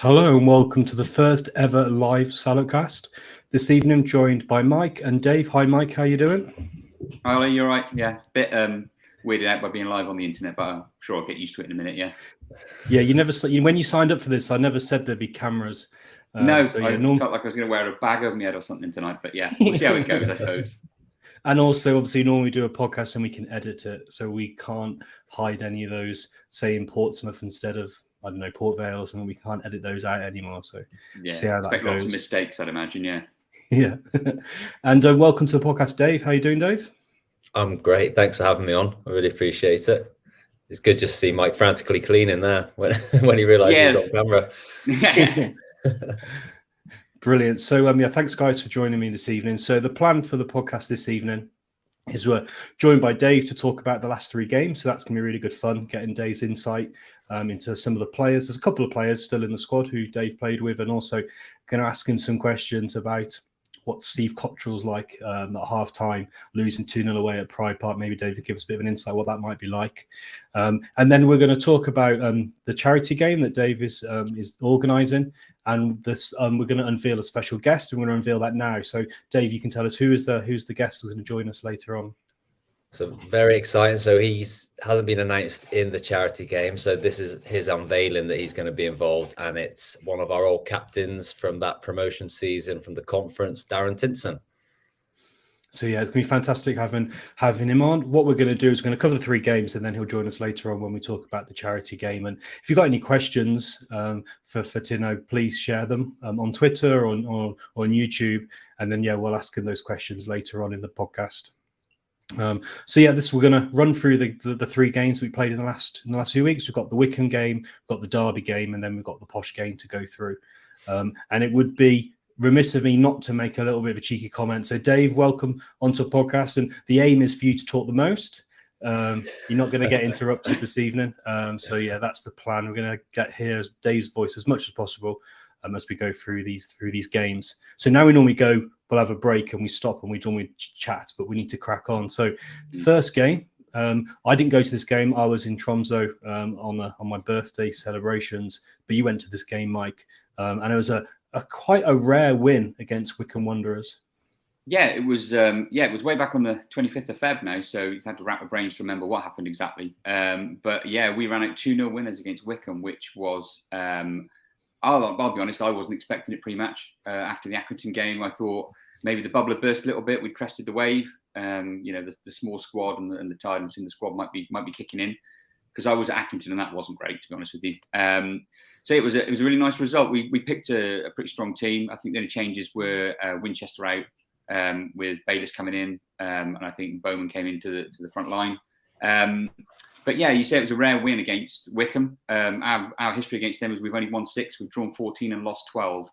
Hello and welcome to the first ever live Salopcast. This evening joined by Mike and Dave. Hi Mike, how you doing? Hi, Ollie, you're right. Yeah, a bit weirded out by being live on the internet, but I'm sure I'll get used to it in a minute. Yeah. Yeah, when you signed up for this, I never said there'd be cameras. I felt like I was going to wear a bag over my head or something tonight, but yeah, we'll see how it goes, I suppose. And also, obviously, normally do a podcast and we can edit it, so we can't hide any of those, say, in Portsmouth instead of, I don't know, Port Vale or something. We can't edit those out anymore, so yeah, see how that goes. Lots of mistakes, I'd imagine, yeah. Yeah. And welcome to the podcast, Dave. How you doing, Dave? I'm great. Thanks for having me on. I really appreciate it. It's good just to see Mike frantically cleaning there when he realised he was on camera. Yeah. Brilliant. So, thanks guys for joining me this evening. So the plan for the podcast this evening is we're joined by Dave to talk about the last three games. So that's going to be really good fun, getting Dave's insight into some of the players. There's a couple of players still in the squad who Dave played with, and also going to ask him some questions about what Steve Cottrell's like at half-time, losing 2-0 away at Pride Park. Maybe Dave could give us a bit of an insight what that might be like. And then we're going to talk about the charity game that Dave is organising. And this, we're going to unveil a special guest, and we're going to unveil that now. So, Dave, you can tell us who's the guest who's going to join us later on. So very exciting. So hasn't been announced in the charity game. So this is his unveiling that he's going to be involved, and it's one of our old captains from that promotion season from the conference, Darren Tinson. So yeah, it's going to be fantastic having him on. What we're going to do is we're going to cover the three games, and then he'll join us later on when we talk about the charity game. And if you've got any questions for Tino, please share them on Twitter or on YouTube, and then we'll ask him those questions later on in the podcast. We're going to run through the three games we played in the last few weeks. We've got the Wycombe game, we've got the Derby game, and then we've got the Posh game to go through. And it would be remiss of me not to make a little bit of a cheeky comment. So, Dave, welcome onto a podcast, and the aim is for you to talk the most. You're not going to get interrupted this evening. That's the plan. We're going to hear Dave's voice as much as possible as we go through these games. So now we normally go, we'll have a break and we stop and we normally chat, but we need to crack on. So first game, I didn't go to this game. I was in Tromsø on my birthday celebrations, but you went to this game, Mike, and it was quite a rare win against Wycombe Wanderers. Yeah, it was. It was way back on the 25th of Feb now, so you had to wrap your brains to remember what happened exactly. But yeah, we ran out 2-0 winners against Wycombe, which was. I'll be honest, I wasn't expecting it pre-match. After the Accrington game, I thought maybe the bubble had burst a little bit. We'd crested the wave. The small squad and the tiredness in the squad might be kicking in, because I was at Accrington and that wasn't great, to be honest with you. So it was a really nice result. We picked a pretty strong team. I think the only changes were Winchester out, with Bayliss coming in, and I think Bowman came into the front line. But yeah, you say it was a rare win against Wycombe. Our history against them is we've only won 6, we've drawn 14 and lost 12.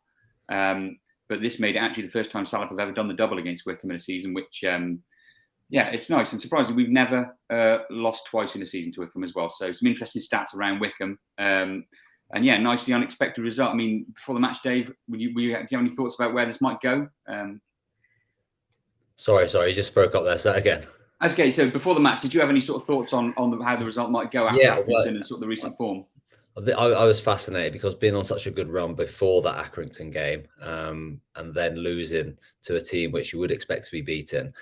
But this made it actually the first time Salop have ever done the double against Wycombe in a season, which, it's nice. And surprisingly, we've never lost twice in a season to Wycombe as well. So some interesting stats around Wycombe. Nicely unexpected result. I mean, before the match, Dave, do you have any thoughts about where this might go? Sorry, you just broke up there. Say that again. Okay, so before the match, did you have any sort of thoughts on how the result might go after Accrington and sort of the recent form? I was fascinated because being on such a good run before that Accrington game, and then losing to a team which you would expect to be beaten,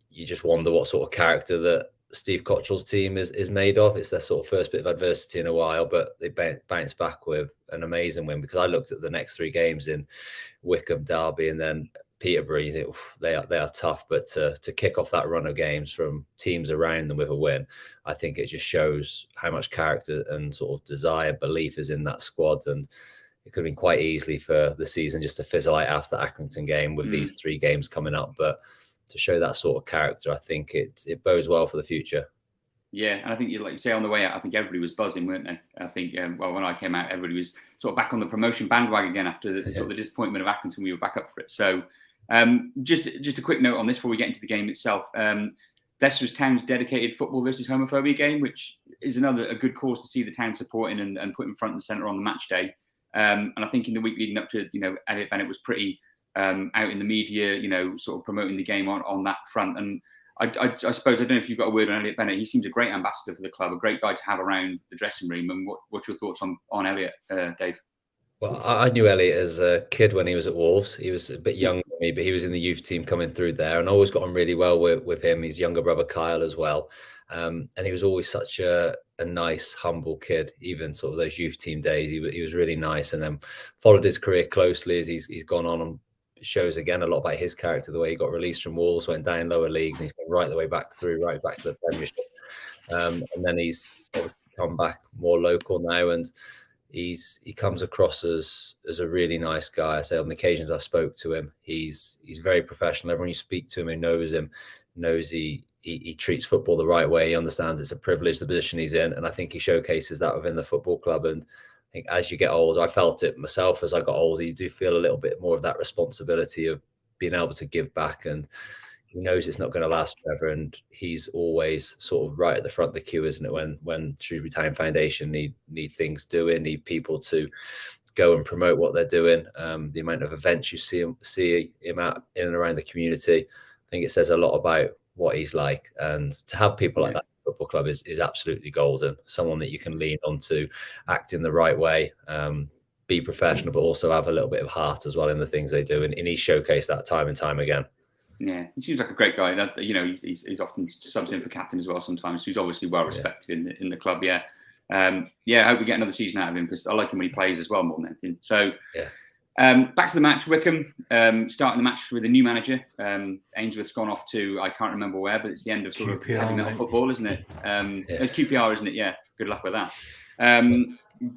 you just wonder what sort of character that Steve Cottrell's team is made of. It's their sort of first bit of adversity in a while, but they bounced back with an amazing win, because I looked at the next three games in Wycombe, Derby, and then Peterborough. You think they are tough, but to kick off that run of games from teams around them with a win, I think it just shows how much character and sort of desire, belief is in that squad. And it could have been quite easily for the season just to fizzle out after the Accrington game with these three games coming up. But to show that sort of character, I think it bodes well for the future. Yeah, and I think, like you say, on the way out, I think everybody was buzzing, weren't they? I think, when I came out, everybody was sort of back on the promotion bandwagon again after the sort of the disappointment of Accrington. We were back up for it. So just a quick note on this before we get into the game itself. This was Town's dedicated football versus homophobia game, which is a good cause to see the Town supporting and putting front and centre on the match day. And I think in the week leading up to, Elliot Bennett was pretty out in the media, sort of promoting the game on that front. And I suppose, I don't know if you've got a word on Elliot Bennett. He seems a great ambassador for the club, a great guy to have around the dressing room. And what's your thoughts on Elliot, Dave? Well, I knew Elliot as a kid when he was at Wolves. He was a bit younger than me, but he was in the youth team coming through there, and I always got on really well with him. His younger brother Kyle as well, and he was always such a nice, humble kid. Even sort of those youth team days, he was really nice, and then followed his career closely as he's gone on and shows again a lot about his character. The way he got released from Wolves, went down lower leagues, and he's gone right the way back through, right back to the Premiership, and then he's obviously come back more local now, and he comes across as a really nice guy. I say on the occasions I've spoke to him, he's very professional. Everyone you speak to him who knows him knows he treats football the right way. He understands it's a privilege, the position he's in, and I think he showcases that within the football club. And I think as you get older, I felt it myself as I got older, you do feel a little bit more of that responsibility of being able to give back, and he knows it's not going to last forever, and he's always sort of right at the front of the queue, isn't it? When Shrewsbury Town Foundation need things doing, need people to go and promote what they're doing. The amount of events you see him at in and around the community, I think it says a lot about what he's like. And to have people like that at the football club is absolutely golden. Someone that you can lean on to act in the right way, be professional, but also have a little bit of heart as well in the things they do. And he's showcased that time and time again. Yeah, he seems like a great guy. That he's often subs in for captain as well sometimes. He's obviously well respected in the club. Yeah, I hope we get another season out of him because I like him when he plays as well more than anything. So, back to the match. Wycombe starting the match with a new manager. Ainsworth's gone off to I can't remember where, but it's the end of sort of heavy metal football, isn't it? It's QPR, isn't it? Yeah. Good luck with that.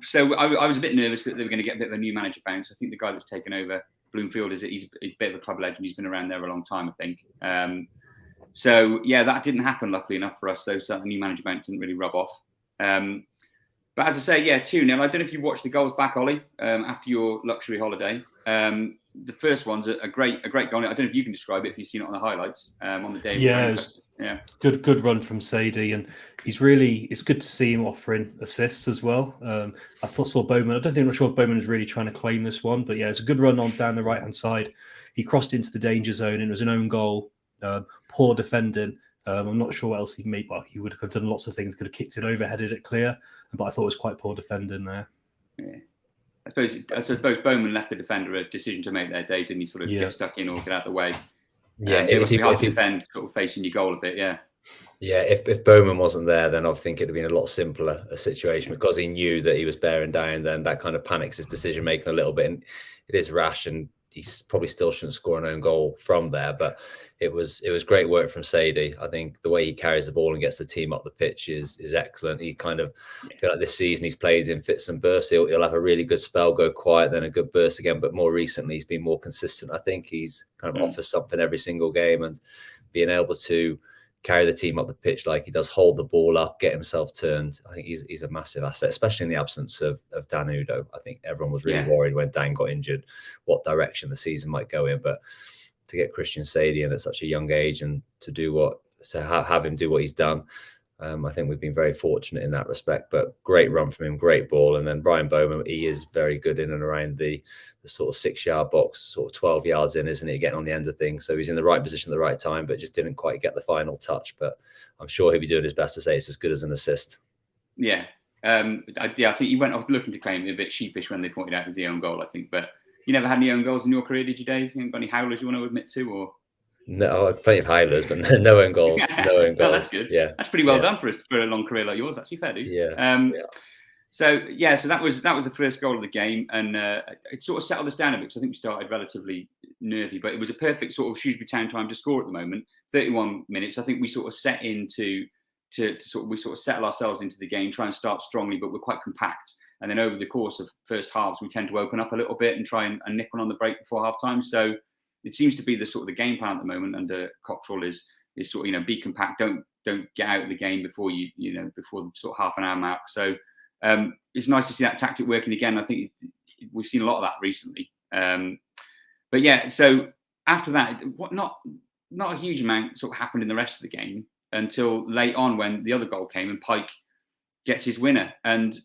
So I was a bit nervous that they were going to get a bit of a new manager bounce. I think the guy that's taken over Bloomfield he's a bit of a club legend. He's been around there a long time, I think. So that didn't happen. Luckily enough for us, though, so the new manager bounce didn't really rub off. But as I say, 2-0. I don't know if you watched the goals back, Ollie, after your luxury holiday. The first one's a great goal. I don't know if you can describe it if you've seen it on the highlights on the day. Yeah, good run from Sadie, and it's good to see him offering assists as well. I saw Bowman. I'm not sure if Bowman was really trying to claim this one, but it's a good run on down the right hand side. He crossed into the danger zone, and it was an own goal. Poor defending. I'm not sure what else he made, but he would have done lots of things. Could have kicked it over, headed it clear, but I thought it was quite poor defending there. Yeah. I suppose Bowman left the defender a decision to make that day, didn't he? Sort of get stuck in or get out of the way. Yeah, it would be hard to defend sort of facing your goal a bit, Yeah, if Bowman wasn't there, then I think it'd have been a lot simpler a situation because he knew that he was bearing down. Then that kind of panics his decision making a little bit, and it is rash, and he probably still shouldn't score an own goal from there. But it was great work from Sadie. I think the way he carries the ball and gets the team up the pitch is excellent. He kind of feel like this season he's played in fits and bursts. He'll have a really good spell, go quiet, then a good burst again. But more recently, he's been more consistent. I think he's kind of offers something every single game, and being able to carry the team up the pitch like he does, hold the ball up, get himself turned. I think he's a massive asset, especially in the absence of Dan Udo. I think everyone was really worried when Dan got injured, what direction the season might go in. But to get Christian Sadie in at such a young age and to have him do what he's done, I think we've been very fortunate in that respect. But great run from him, great ball. And then Ryan Bowman, he is very good in and around the sort of 6-yard box, sort of 12 yards in, isn't he, getting on the end of things. So he's in the right position at the right time, but just didn't quite get the final touch. But I'm sure he'll be doing his best to say it's as good as an assist. Yeah. I think he went off looking to claim a bit sheepish when they pointed out it was the own goal, I think. But you never had any own goals in your career, did you, Dave? You haven't got any howlers you want to admit to? Or no, plenty of howlers, but no own goals. No own goals. Oh, that's good. Yeah, that's pretty well done for a long career like yours. Actually, fair dude. So that was the first goal of the game, and it sort of settled us down a bit because I think we started relatively nervy, but it was a perfect sort of Shrewsbury Town time to score at the moment. 31 minutes. I think we sort of set into to settle ourselves into the game, try and start strongly, but we're quite compact. And then over the course of first halves, we tend to open up a little bit and try and nick one on the break before half time. So it seems to be the sort of the game plan at the moment under Cockrell is sort of, be compact, don't get out of the game before before the sort of half an hour mark. So it's nice to see that tactic working again. I think we've seen a lot of that recently. So after that, not a huge amount sort of happened in the rest of the game until late on when the other goal came and Pike gets his winner. And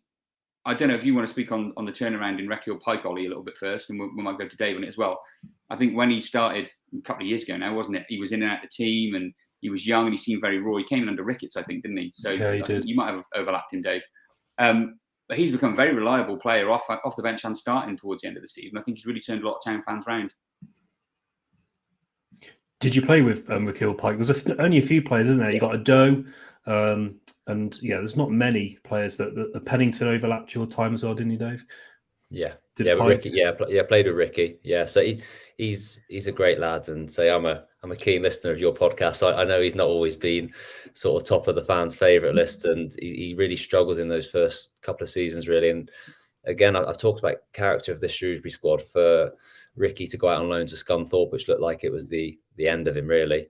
I don't know if you want to speak on the turnaround in Reckill Pike, Ollie, a little bit first, and we might go to Dave on it as well. I think when he started a couple of years ago now, wasn't it? He was in and out the team, and he was young, and he seemed very raw. He came in under Ricketts, I think, didn't he? So yeah, he did. You might have overlapped him, Dave. But he's become a very reliable player off the bench and starting towards the end of the season. I think he's really turned a lot of Town fans round. Did you play with Rakil Pike? There's only a few players, isn't there? You got a Doe, and yeah, there's not many players that Pennington overlapped your time as well, didn't you, Dave? Yeah, Did with Pike- Ricky. Yeah, played with Ricky. Yeah, so he's a great lad, and say I'm a keen listener of your podcast. So I know he's not always been sort of top of the fans' favourite list, and he really struggled in those first couple of seasons, really. And again, I've talked about character of this Shrewsbury squad. For Ricky to go out on loan to Scunthorpe, which looked like it was the end of him, really.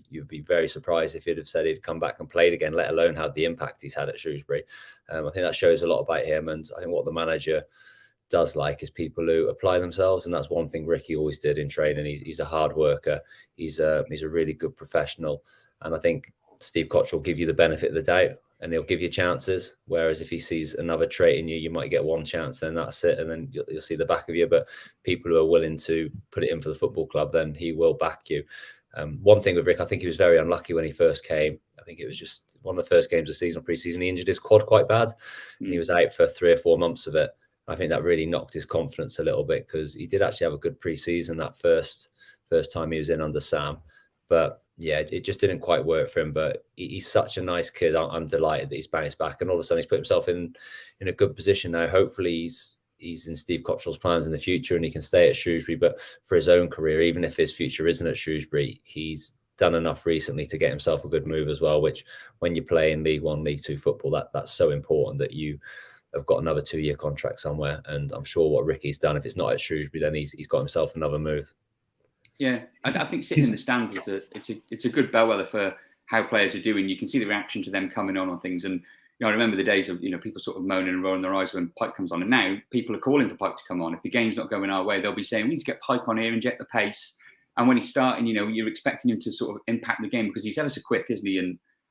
You'd be very surprised if he'd have said he'd come back and played again, let alone had the impact he's had at Shrewsbury. I think that shows a lot about him, and I think what the manager does like is people who apply themselves, and that's one thing Ricky always did in training. He's a hard worker. He's a really good professional, and I think Steve Koch will give you the benefit of the doubt, and he'll give you chances. Whereas if he sees another trait in you, you might get one chance, then that's it, and then you'll see the back of you. But people who are willing to put it in for the football club, then he will back you. One thing with Rick, I think he was very unlucky when he first came. I think it was just one of the first games of season, pre-season. He injured his quad quite bad, and he was out for 3 or 4 months of it. I think that really knocked his confidence a little bit, because he did actually have a good pre-season that first time he was in under Sam. But yeah, it just didn't quite work for him. But he's such a nice kid. I'm delighted that he's bounced back, and all of a sudden he's put himself in a good position now. Hopefully he's in Steve Cottrell's plans in the future, and he can stay at Shrewsbury. But for his own career, even if his future isn't at Shrewsbury, he's done enough recently to get himself a good move as well, which when you play in League One, League Two football, that's so important, that you have got another 2-year contract somewhere. And I'm sure what Ricky's done, if it's not at Shrewsbury, then he's got himself another move. Yeah, I think sitting in the stands it's a good bellwether for how players are doing. You can see the reaction to them coming on things, and I remember the days of people sort of moaning and rolling their eyes when Pike comes on, and now people are calling for Pike to come on. If the game's not going our way, they'll be saying we need to get Pike on here, inject the pace. And when he's starting, you're expecting him to sort of impact the game, because he's ever so quick, isn't he,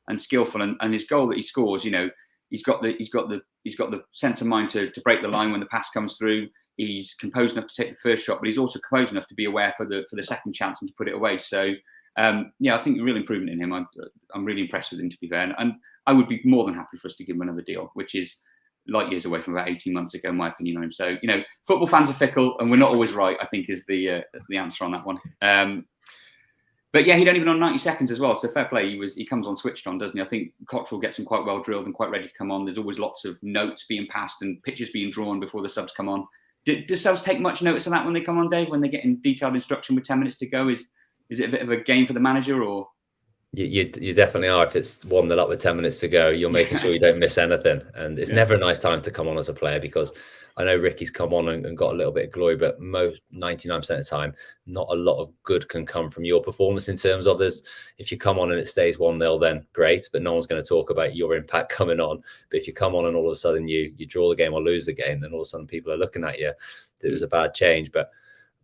and skillful, and his goal that he scores, he's got the sense of mind to break the line when the pass comes through. He's composed enough to take the first shot, but he's also composed enough to be aware for the second chance and to put it away. So I think a real improvement in him. I'm really impressed with him, to be fair, and I would be more than happy for us to give him another deal, which is light years away from about 18 months ago, in my opinion on him. So football fans are fickle, and we're not always right, I think, is the answer on that one. But yeah, he'd only been on 90 seconds as well, so fair play. He comes on switched on, doesn't he? I think Cottrell gets him quite well drilled and quite ready to come on. There's always lots of notes being passed and pictures being drawn before the subs come on. Do subs take much notice of that when they come on, Dave? When they get in detailed instruction with 10 minutes to go, is it a bit of a game for the manager, or? You definitely are. If it's 1-0 up with 10 minutes to go, you're making sure you don't miss anything. And it's never a nice time to come on as a player, because I know Ricky's come on and got a little bit of glory, but 99% of the time, not a lot of good can come from your performance, in terms of if you come on and it stays 1-0, then great, but no one's going to talk about your impact coming on. But if you come on and all of a sudden you draw the game or lose the game, then all of a sudden people are looking at you. It was a bad change. But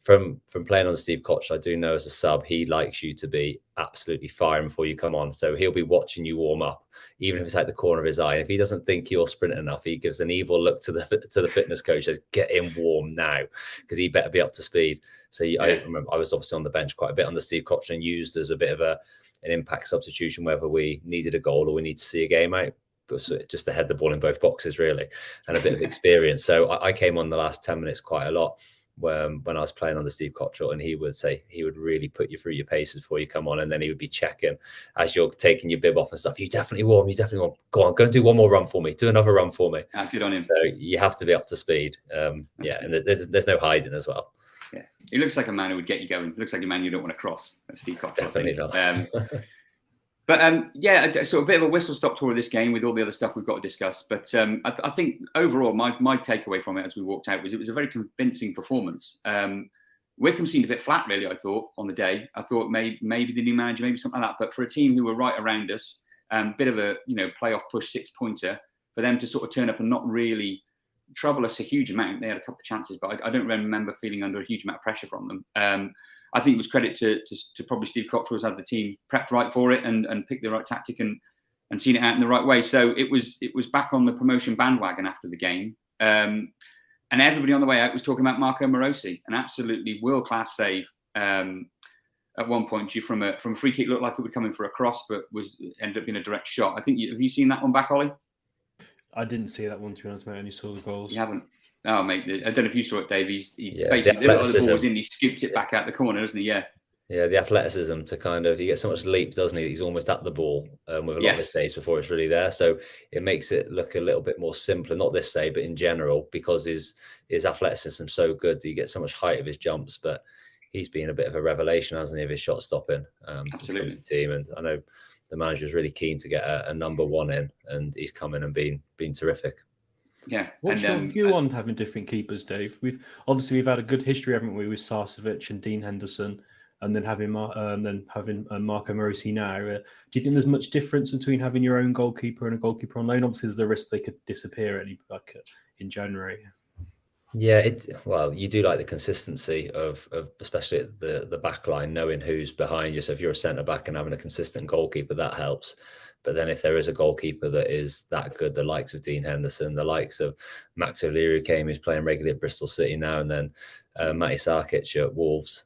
from playing on Steve Koch, I do know as a sub, he likes you to be absolutely firing before you come on. So he'll be watching you warm up, even if it's out the corner of his eye. And if he doesn't think you're sprinting enough, he gives an evil look to the fitness coach, says, "Get him warm now, because he better be up to speed." So I remember I was obviously on the bench quite a bit under Steve Koch, and used as a bit of an impact substitution, whether we needed a goal or we need to see a game out. Just to head the ball in both boxes, really, and a bit of experience. So I came on the last 10 minutes quite a lot when I was playing under Steve Cottrell, and he would say he would really put you through your paces before you come on, and then he would be checking as you're taking your bib off and stuff. You definitely warm. Go on, go and do one more run for me. Do another run for me. Good on him. So you have to be up to speed. And there's no hiding as well. Yeah, he looks like a man who would get you going. He looks like a man you don't want to cross. That's Steve Cottrell. Definitely not. But so a bit of a whistle-stop tour of this game with all the other stuff we've got to discuss. But I think overall, my takeaway from it as we walked out was it was a very convincing performance. Wycombe seemed a bit flat, really, I thought, on the day. I thought maybe the new manager, maybe something like that. But for a team who were right around us, bit of a playoff push 6-pointer, for them to sort of turn up and not really trouble us a huge amount. They had a couple of chances, but I don't remember feeling under a huge amount of pressure from them. I think it was credit to probably Steve Cottrell, who's had the team prepped right for it and picked the right tactic and seen it out in the right way. So it was back on the promotion bandwagon after the game. And everybody on the way out was talking about Marco Morosi, an absolutely world-class save. At one point, from a free kick, looked like it would come in for a cross, but ended up being a direct shot. I think have you seen that one back, Ollie? I didn't see that one, to be honest, mate. I only saw the goals. You haven't? Oh, mate, I don't know if you saw it, Dave. He the basically, the ball was athleticism. in, he scooped it back out the corner, doesn't he? Yeah. Yeah, the athleticism to kind of, he gets so much leap, doesn't he? He's almost at the ball with a lot of his saves before it's really there. So it makes it look a little bit more simpler, not this save, but in general, because his athleticism is so good that he gets so much height of his jumps. But he's been a bit of a revelation, hasn't he, of his shot stopping since he comes to the team. And I know the manager is really keen to get a number one in, and he's come in and been terrific. Yeah. What's your view on having different keepers, Dave? We've had a good history, haven't we, with Sarcevic and Dean Henderson, and then having Marco Morosi now. Do you think there's much difference between having your own goalkeeper and a goalkeeper on loan? Obviously, there's the risk they could disappear in January. Yeah, you do like the consistency of especially at the back line, knowing who's behind you. So if you're a centre back and having a consistent goalkeeper, that helps. But then if there is a goalkeeper that is that good, the likes of Dean Henderson, the likes of Max O'Leary who's playing regularly at Bristol City now, and then Matty Sarkic at Wolves,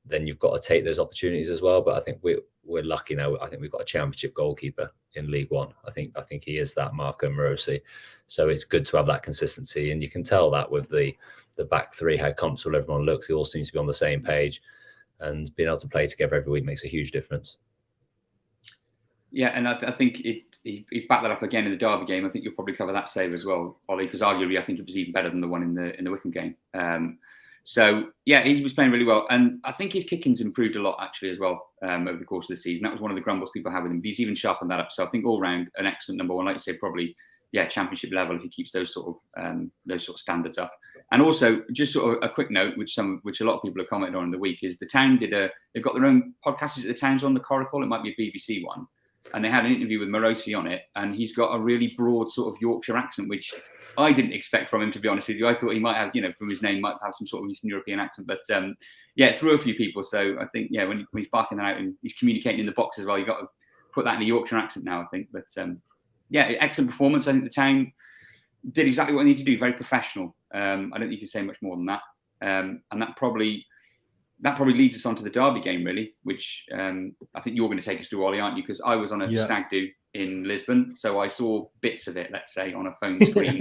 then you've got to take those opportunities as well. But I think we're lucky now. I think we've got a championship goalkeeper in League One. I think he is that, Marco Morosi. So it's good to have that consistency, and you can tell that with the back three, how comfortable everyone looks. They all seem to be on the same page, and being able to play together every week makes a huge difference. Yeah, and I think he backed that up again in the Derby game. I think you'll probably cover that save as well, Ollie, because arguably I think it was even better than the one in the Wycombe game. So yeah, he was playing really well, and I think his kicking's improved a lot actually as well over the course of the season. That was one of the grumbles people have with him. He's even sharpened that up. So I think all round an excellent number one. Like you say, probably championship level if he keeps those sort of standards up. And also, just sort of a quick note, which a lot of people have commented on in the week, is the Town they've got their own podcast. The Town's on the Coracle. It might be a BBC one. And they had an interview with Morosi on it, and he's got a really broad sort of Yorkshire accent, which I didn't expect from him, to be honest with you. I thought he might have, from his name, might have some sort of Eastern European accent. But it threw a few people. So I think, when he's barking that out and he's communicating in the box as well, you've got to put that in a Yorkshire accent now, I think. But excellent performance. I think the Town did exactly what they need to do, very professional. I don't think you can say much more than that. And that probably leads us on to the Derby game, really, which I think you're going to take us through, Ollie, aren't you? Because I was on a stag do in Lisbon, so I saw bits of it, let's say, on a phone screen.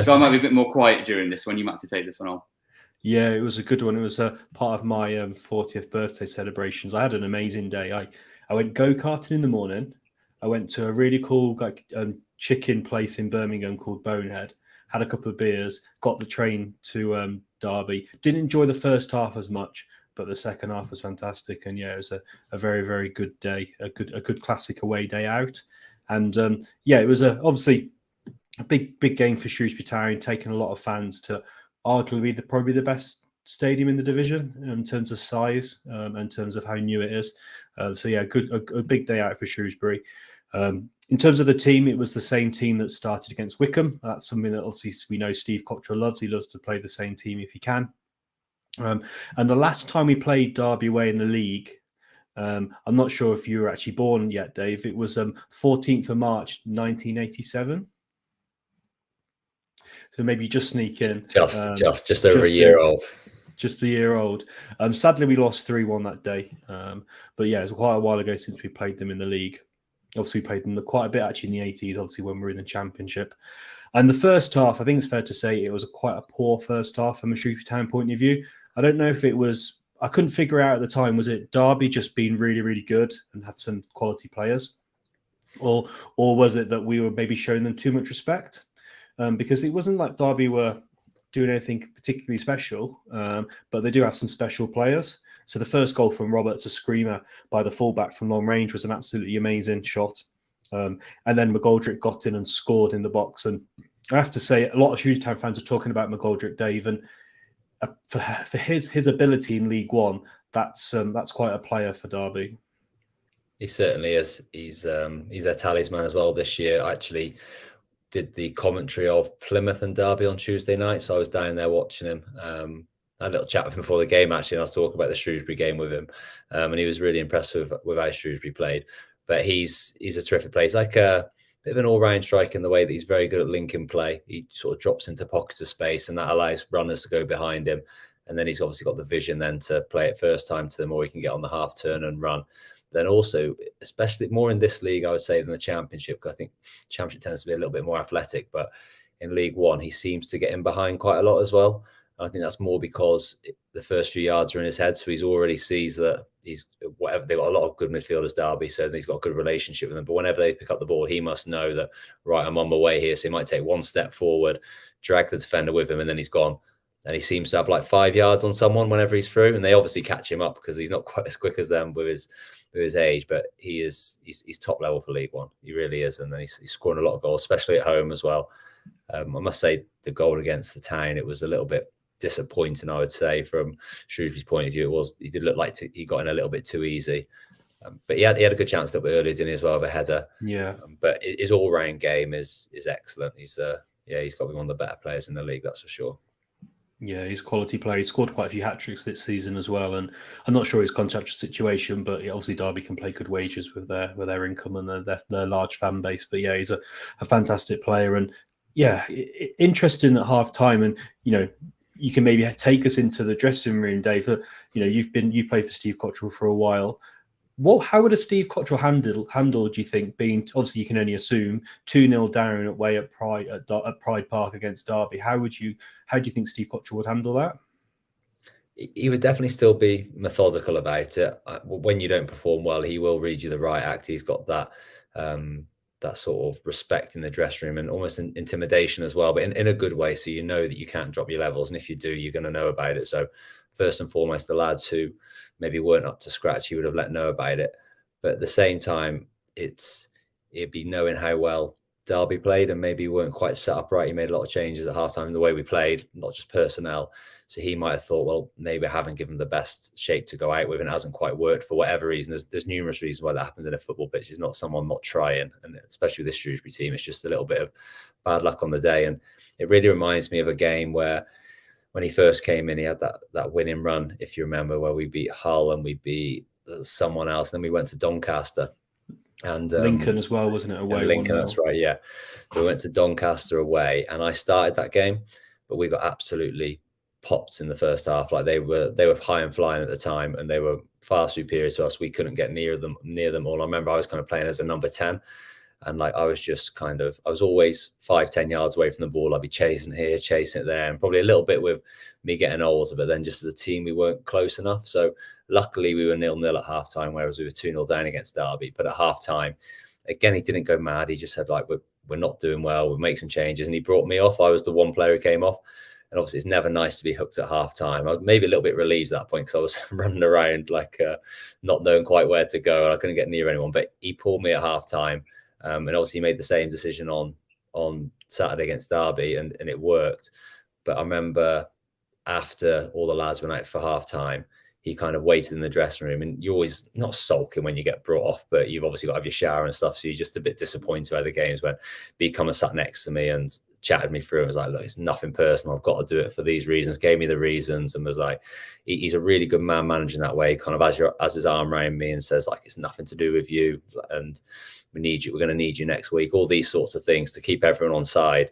So I might be a bit more quiet during this one. You might have to take this one on. Yeah, it was a good one. It was a part of my 40th birthday celebrations. I had an amazing day. I went go-karting in the morning. I went to a really cool chicken place in Birmingham called Bonehead. Had a couple of beers, got the train to Derby. Didn't enjoy the first half as much, but the second half was fantastic. And it was a very, very good day, a good classic away day out. And it was obviously a big game for Shrewsbury Town, taking a lot of fans to arguably probably the best stadium in the division in terms of size, in terms of how new it is. A big day out for Shrewsbury. In terms of the team, it was the same team that started against Wycombe. That's something that obviously we know Steve Cottrell loves. He loves to play the same team if he can. And the last time we played Derby away in the league, I'm not sure if you were actually born yet, Dave. It was 14th of March, 1987. So maybe just sneak in. Just over a year old. Just a year old. Sadly, we lost 3-1 that day. But it was quite a while ago since we played them in the league. Obviously, we played them quite a bit actually in the 80s, obviously, when we were in the Championship. And the first half, I think it's fair to say it was quite a poor first half from a Shrewsbury Town point of view. I don't know if it was, I couldn't figure out at the time, was it Derby just being really, really good and have some quality players? Or was it that we were maybe showing them too much respect? Because it wasn't like Derby were doing anything particularly special, but they do have some special players. So the first goal from Roberts, a screamer by the fullback from long range, was an absolutely amazing shot. And then McGoldrick got in and scored in the box. And I have to say, a lot of Shrewsbury Town fans are talking about McGoldrick, Dave, and for his ability in League One, that's quite a player for Derby. He certainly is. He's their talisman as well this year. I actually did the commentary of Plymouth and Derby on Tuesday night, so I was down there watching him. I had a little chat with him before the game, actually, and I was talking about the Shrewsbury game with him. And he was really impressed with how Shrewsbury played. But he's a terrific player. He's like a bit of an all-round striker in the way that he's very good at linking play. He sort of drops into pockets of space, and that allows runners to go behind him. And then he's obviously got the vision then to play it first time to them, or he can get on the half turn and run. then also, especially more in this league, I would say, than the Championship, because I think Championship tends to be a little bit more athletic, but in League One, he seems to get in behind quite a lot as well. And I think that's more because the first few yards are in his head, so he's already sees that he's whatever. They've got a lot of good midfielders, Derby, so he's got a good relationship with them. But whenever they pick up the ball, he must know that, right, I'm on my way here. So he might take one step forward, drag the defender with him, and then he's gone. And he seems to have like 5 yards on someone whenever he's through, and they obviously catch him up because he's not quite as quick as them with his age. But he's top level for League One. He really is, and then he's scoring a lot of goals, especially at home as well. I must say the goal against the Town, it was a little bit disappointing, I would say, from Shrewsbury's point of view. He did look like he got in a little bit too easy, but he had a good chance a little bit earlier, didn't he, as well, with a header. Yeah. But his all-round game is excellent. He's got to be one of the better players in the league, that's for sure. Yeah, he's a quality player. He scored quite a few hat-tricks this season as well, and I'm not sure his contractual situation, but obviously Derby can play good wages with their income and their large fan base. But yeah, he's a fantastic player, and yeah, interesting at half time. And you can maybe take us into the dressing room, Dave. You played for Steve Cotterill for a while. How would a Steve Cotterill handle? Do you think, being, obviously you can only assume, 2-0 down away at Pride Park against Derby? How do you think Steve Cotterill would handle that? He would definitely still be methodical about it. When you don't perform well, he will read you the right act. He's got that sort of respect in the dressing room and almost intimidation as well, but in a good way. So you know that you can't drop your levels, and if you do, you're going to know about it. So first and foremost, the lads who maybe weren't up to scratch, he would have let know about it. But at the same time, it'd be knowing how well Derby played, and maybe weren't quite set up right. He made a lot of changes at halftime in the way we played, not just personnel. So he might have thought, well, maybe I haven't given the best shape to go out with, and it hasn't quite worked for whatever reason. There's numerous reasons why that happens in a football pitch. It's not someone not trying, and especially with this Shrewsbury team, it's just a little bit of bad luck on the day. And it really reminds me of a game where, when he first came in, he had that winning run, if you remember, where we beat Hull and we beat someone else. Then we went to Doncaster. And Lincoln as well, wasn't it? Away. Lincoln, that's right, yeah. We went to Doncaster away, and I started that game, but we got absolutely popped in the first half. Like they were high and flying at the time, and they were far superior to us. We couldn't get near them all. I remember I was kind of playing as a number 10, and like I was always 5-10 yards away from the ball. I'd be chasing here, chasing it there, and probably a little bit with me getting older, but then just as a team we weren't close enough. So luckily we were 0-0 at half time, whereas we were 2-0 down against Derby. But at half time, again, he didn't go mad. He just said, like, we're not doing well, we'll make some changes. And he brought me off. I was the one player who came off. And obviously it's never nice to be hooked at half time. I was maybe a little bit relieved at that point, because I was running around like not knowing quite where to go, and I couldn't get near anyone. But he pulled me at half time. And obviously he made the same decision on Saturday against Derby, and it worked. But I remember after all the lads went out for half time, he kind of waited in the dressing room, and you're always not sulking when you get brought off, but you've obviously got to have your shower and stuff. So you're just a bit disappointed how the games went. But he come and sat next to me and chatted me through and was like, look, it's nothing personal. I've got to do it for these reasons. Gave me the reasons, and was like, he's a really good man managing that way, kind of as his arm around me and says, like, it's nothing to do with you, and we need you. We're going to need you next week. All these sorts of things to keep everyone on side.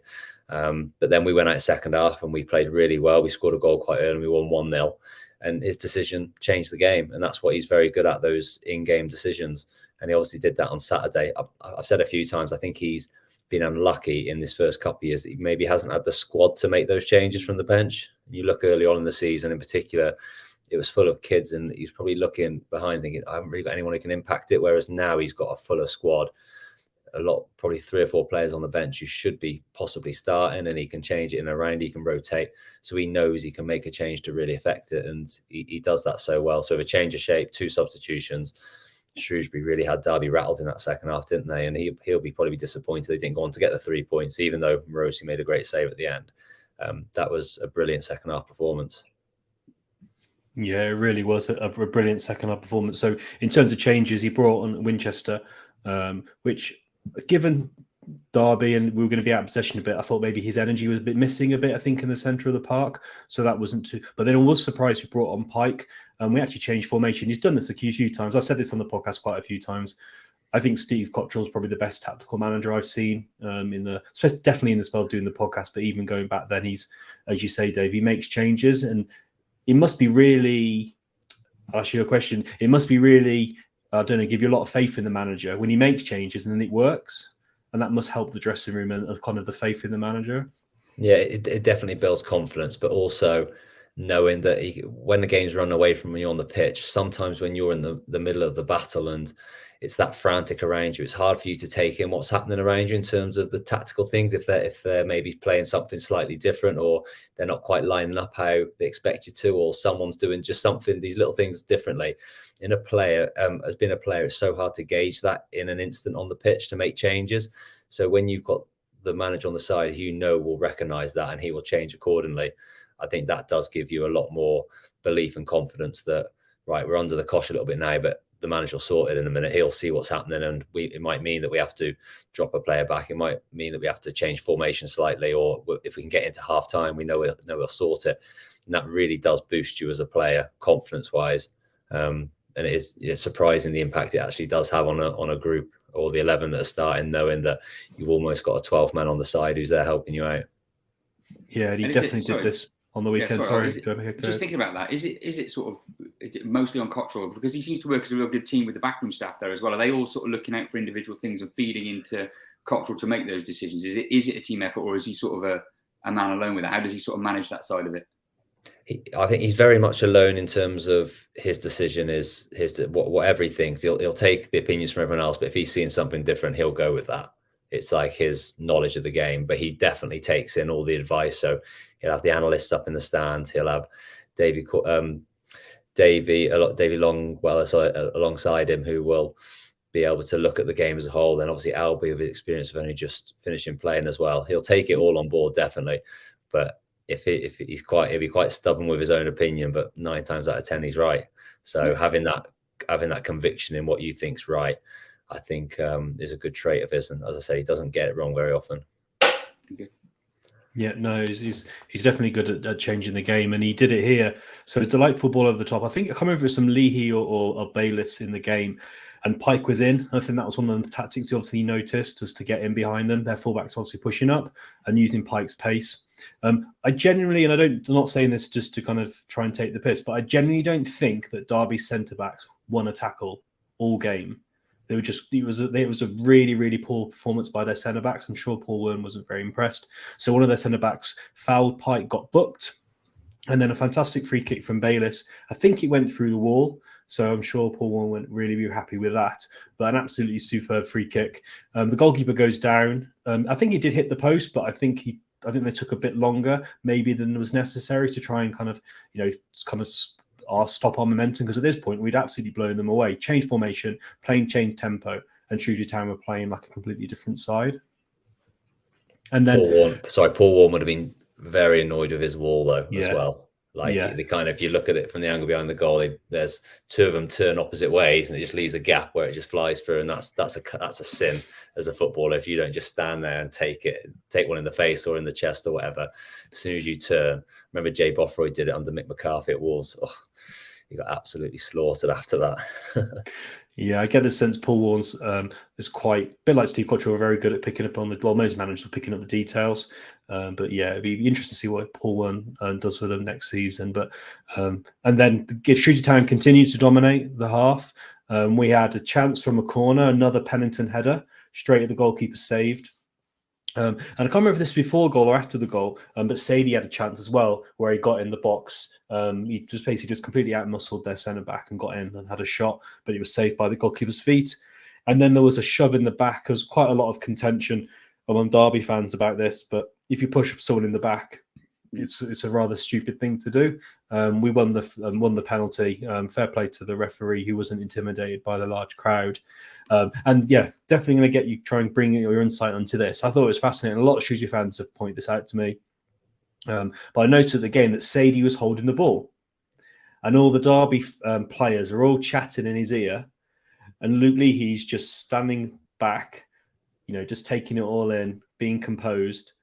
But then we went out second half and we played really well. We scored a goal quite early. We won 1-0. And his decision changed the game. And that's what he's very good at, those in-game decisions. And he obviously did that on Saturday. I've said a few times, I think he's been unlucky in this first couple of years that he maybe hasn't had the squad to make those changes from the bench. You look early on in the season in particular, it was full of kids, and he's probably looking behind thinking, I haven't really got anyone who can impact it. Whereas now he's got a fuller squad, probably 3 or 4 players on the bench who should be possibly starting, and he can change it in around, he can rotate. So he knows he can make a change to really affect it, and he does that so well. So with a change of shape, 2 substitutions, Shrewsbury really had Derby rattled in that second half, didn't they? And he'll be probably disappointed they didn't go on to get the 3 points, even though Morosi made a great save at the end. That was a brilliant second half performance. Yeah, it really was a brilliant second half performance. So in terms of changes, he brought on Winchester, which, given Derby and we were going to be out of possession a bit, I thought maybe his energy was a bit missing a bit, I think, in the centre of the park. So that wasn't too... But then I was surprised we brought on Pike. We actually changed formation. He's done this a few times. I've said this on the podcast quite a few times. I think Steve Cotterill is probably the best tactical manager I've seen definitely in the spell doing the podcast, but even going back then, he's, as you say, Dave, he makes changes, and it must be really... I'll ask you a question. It must be really I don't know, give you a lot of faith in the manager when he makes changes and then it works. And that must help the dressing room and kind of the faith in the manager. Yeah, it definitely builds confidence, but also knowing that when the game's run away from you on the pitch, sometimes when you're in the middle of the battle and it's that frantic around you, it's hard for you to take in what's happening around you in terms of the tactical things. If they're maybe playing something slightly different, or they're not quite lining up how they expect you to, or someone's doing just something, these little things differently. In a player, as being a player, it's so hard to gauge that in an instant on the pitch to make changes. So when you've got the manager on the side who will recognize that and he will change accordingly, I think that does give you a lot more belief and confidence that, right, we're under the cosh a little bit now, but the manager will sort it in a minute. He'll see what's happening, and it might mean that we have to drop a player back. It might mean that we have to change formation slightly, or if we can get into half time, we know we'll sort it. And that really does boost you as a player, confidence-wise. And it's surprising the impact it actually does have on a group, or the 11 that are starting, knowing that you've almost got a 12 man on the side who's there helping you out. Yeah, and he definitely did this on the weekend. Yeah, sorry, go ahead. Just thinking about that, is it mostly on Cottrell, because he seems to work as a real good team with the backroom staff there as well? Are they all sort of looking out for individual things and feeding into Cottrell to make those decisions? Is it a team effort, or is he sort of a man alone with it? How does he sort of manage that side of it? I think he's very much alone in terms of his decision is whatever he thinks. He'll take the opinions from everyone else, but if he's seeing something different, he'll go with that. It's like his knowledge of the game, but he definitely takes in all the advice. So he'll have the analysts up in the stand. He'll have Davy Longwell alongside him, who will be able to look at the game as a whole. Then obviously Albie, with his experience of only just finishing playing as well, he'll take it all on board, definitely. But he'll be quite stubborn with his own opinion, but 9 times out of 10 he's right. So having that conviction in what you think's right, I think is a good trait of his. And as I say, he doesn't get it wrong very often. Yeah, no, he's definitely good at changing the game, and he did it here. So delightful ball over the top. I think I can't remember if it was some Leahy or Bayliss in the game, and Pike was in. I think that was one of the tactics he obviously noticed, was to get in behind them. Their fullbacks obviously pushing up and using Pike's pace. I genuinely, and I'm not saying this just to kind of try and take the piss, but I genuinely don't think that Derby's centre backs won a tackle all game. It was a really, really poor performance by their centre backs. I'm sure Paul Wern wasn't very impressed. So one of their centre backs fouled Pike, got booked, and then a fantastic free kick from Bayliss. I think it went through the wall, so I'm sure Paul Wern went really happy with that. But an absolutely superb free kick. The goalkeeper goes down. I think he did hit the post, but I think they took a bit longer maybe than was necessary to try and kind of stop our momentum, because at this point we'd absolutely blown them away. Change formation, change tempo, and Shrewsbury Town were playing like a completely different side. And then Paul Warren would have been very annoyed with his wall though as well. The kind of, you look at it from the angle behind the goal, there's 2 of them turn opposite ways, and it just leaves a gap where it just flies through, and that's a sin as a footballer if you don't just stand there and take one in the face or in the chest or whatever. As soon as you turn, remember Jay Bothroyd did it under Mick McCarthy at Wolves. Oh, he got absolutely slaughtered after that. Yeah, I get the sense Paul Warren's is quite a bit like Steve Cottrell, very good at picking up on most managers are picking up the details. But yeah, it'd be interesting to see what Paul Warren does with them next season. But and then if Shrewsbury Town continued to dominate the half, we had a chance from a corner, another Pennington header straight at the goalkeeper saved. And I can't remember if this was before goal or after the goal, but Sadie had a chance as well where he got in the box. He just basically completely outmuscled their centre back and got in and had a shot, but he was saved by the goalkeeper's feet. And then there was a shove in the back. There was quite a lot of contention among Derby fans about this, but if you push someone in the back, it's a rather stupid thing to do. We won the penalty. Fair play to the referee, who wasn't intimidated by the large crowd. And yeah, definitely going to try and bring your insight onto this. I thought it was fascinating. A lot of Shrewsbury fans have pointed this out to me. But I noticed at the game that Sadie was holding the ball, and all the Derby players are all chatting in his ear, and Luke Leahy's just standing back, just taking it all in, being composed.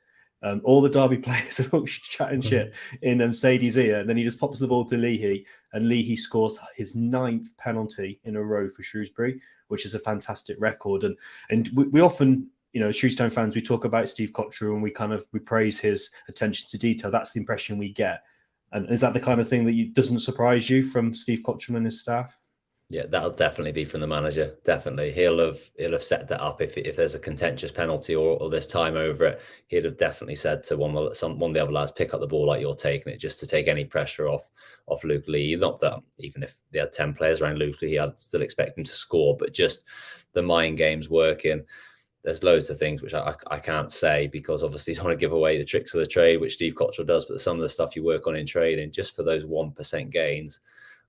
All the Derby players are all chatting shit in Sadie's ear, and then he just pops the ball to Leahy, and Leahy scores his 9th penalty in a row for Shrewsbury, which is a fantastic record. And we often, Shrewsbury Town fans, we talk about Steve Cottrell and we praise his attention to detail. That's the impression we get. And is that the kind of thing that doesn't surprise you from Steve Cottrell and his staff? Yeah, that'll definitely be from the manager. Definitely, he'll have set that up. If there's a contentious penalty or there's time over it, he'd have definitely said to one of the other lads, pick up the ball like you're taking it, just to take any pressure off Luke Lee. Not that even if they had 10 players around Luke Lee, I'd still expect him to score, but just the mind games working. There's loads of things which I can't say because obviously you don't want to give away the tricks of the trade, which Steve Cottrell does. But some of the stuff you work on in trading, just for those 1% gains,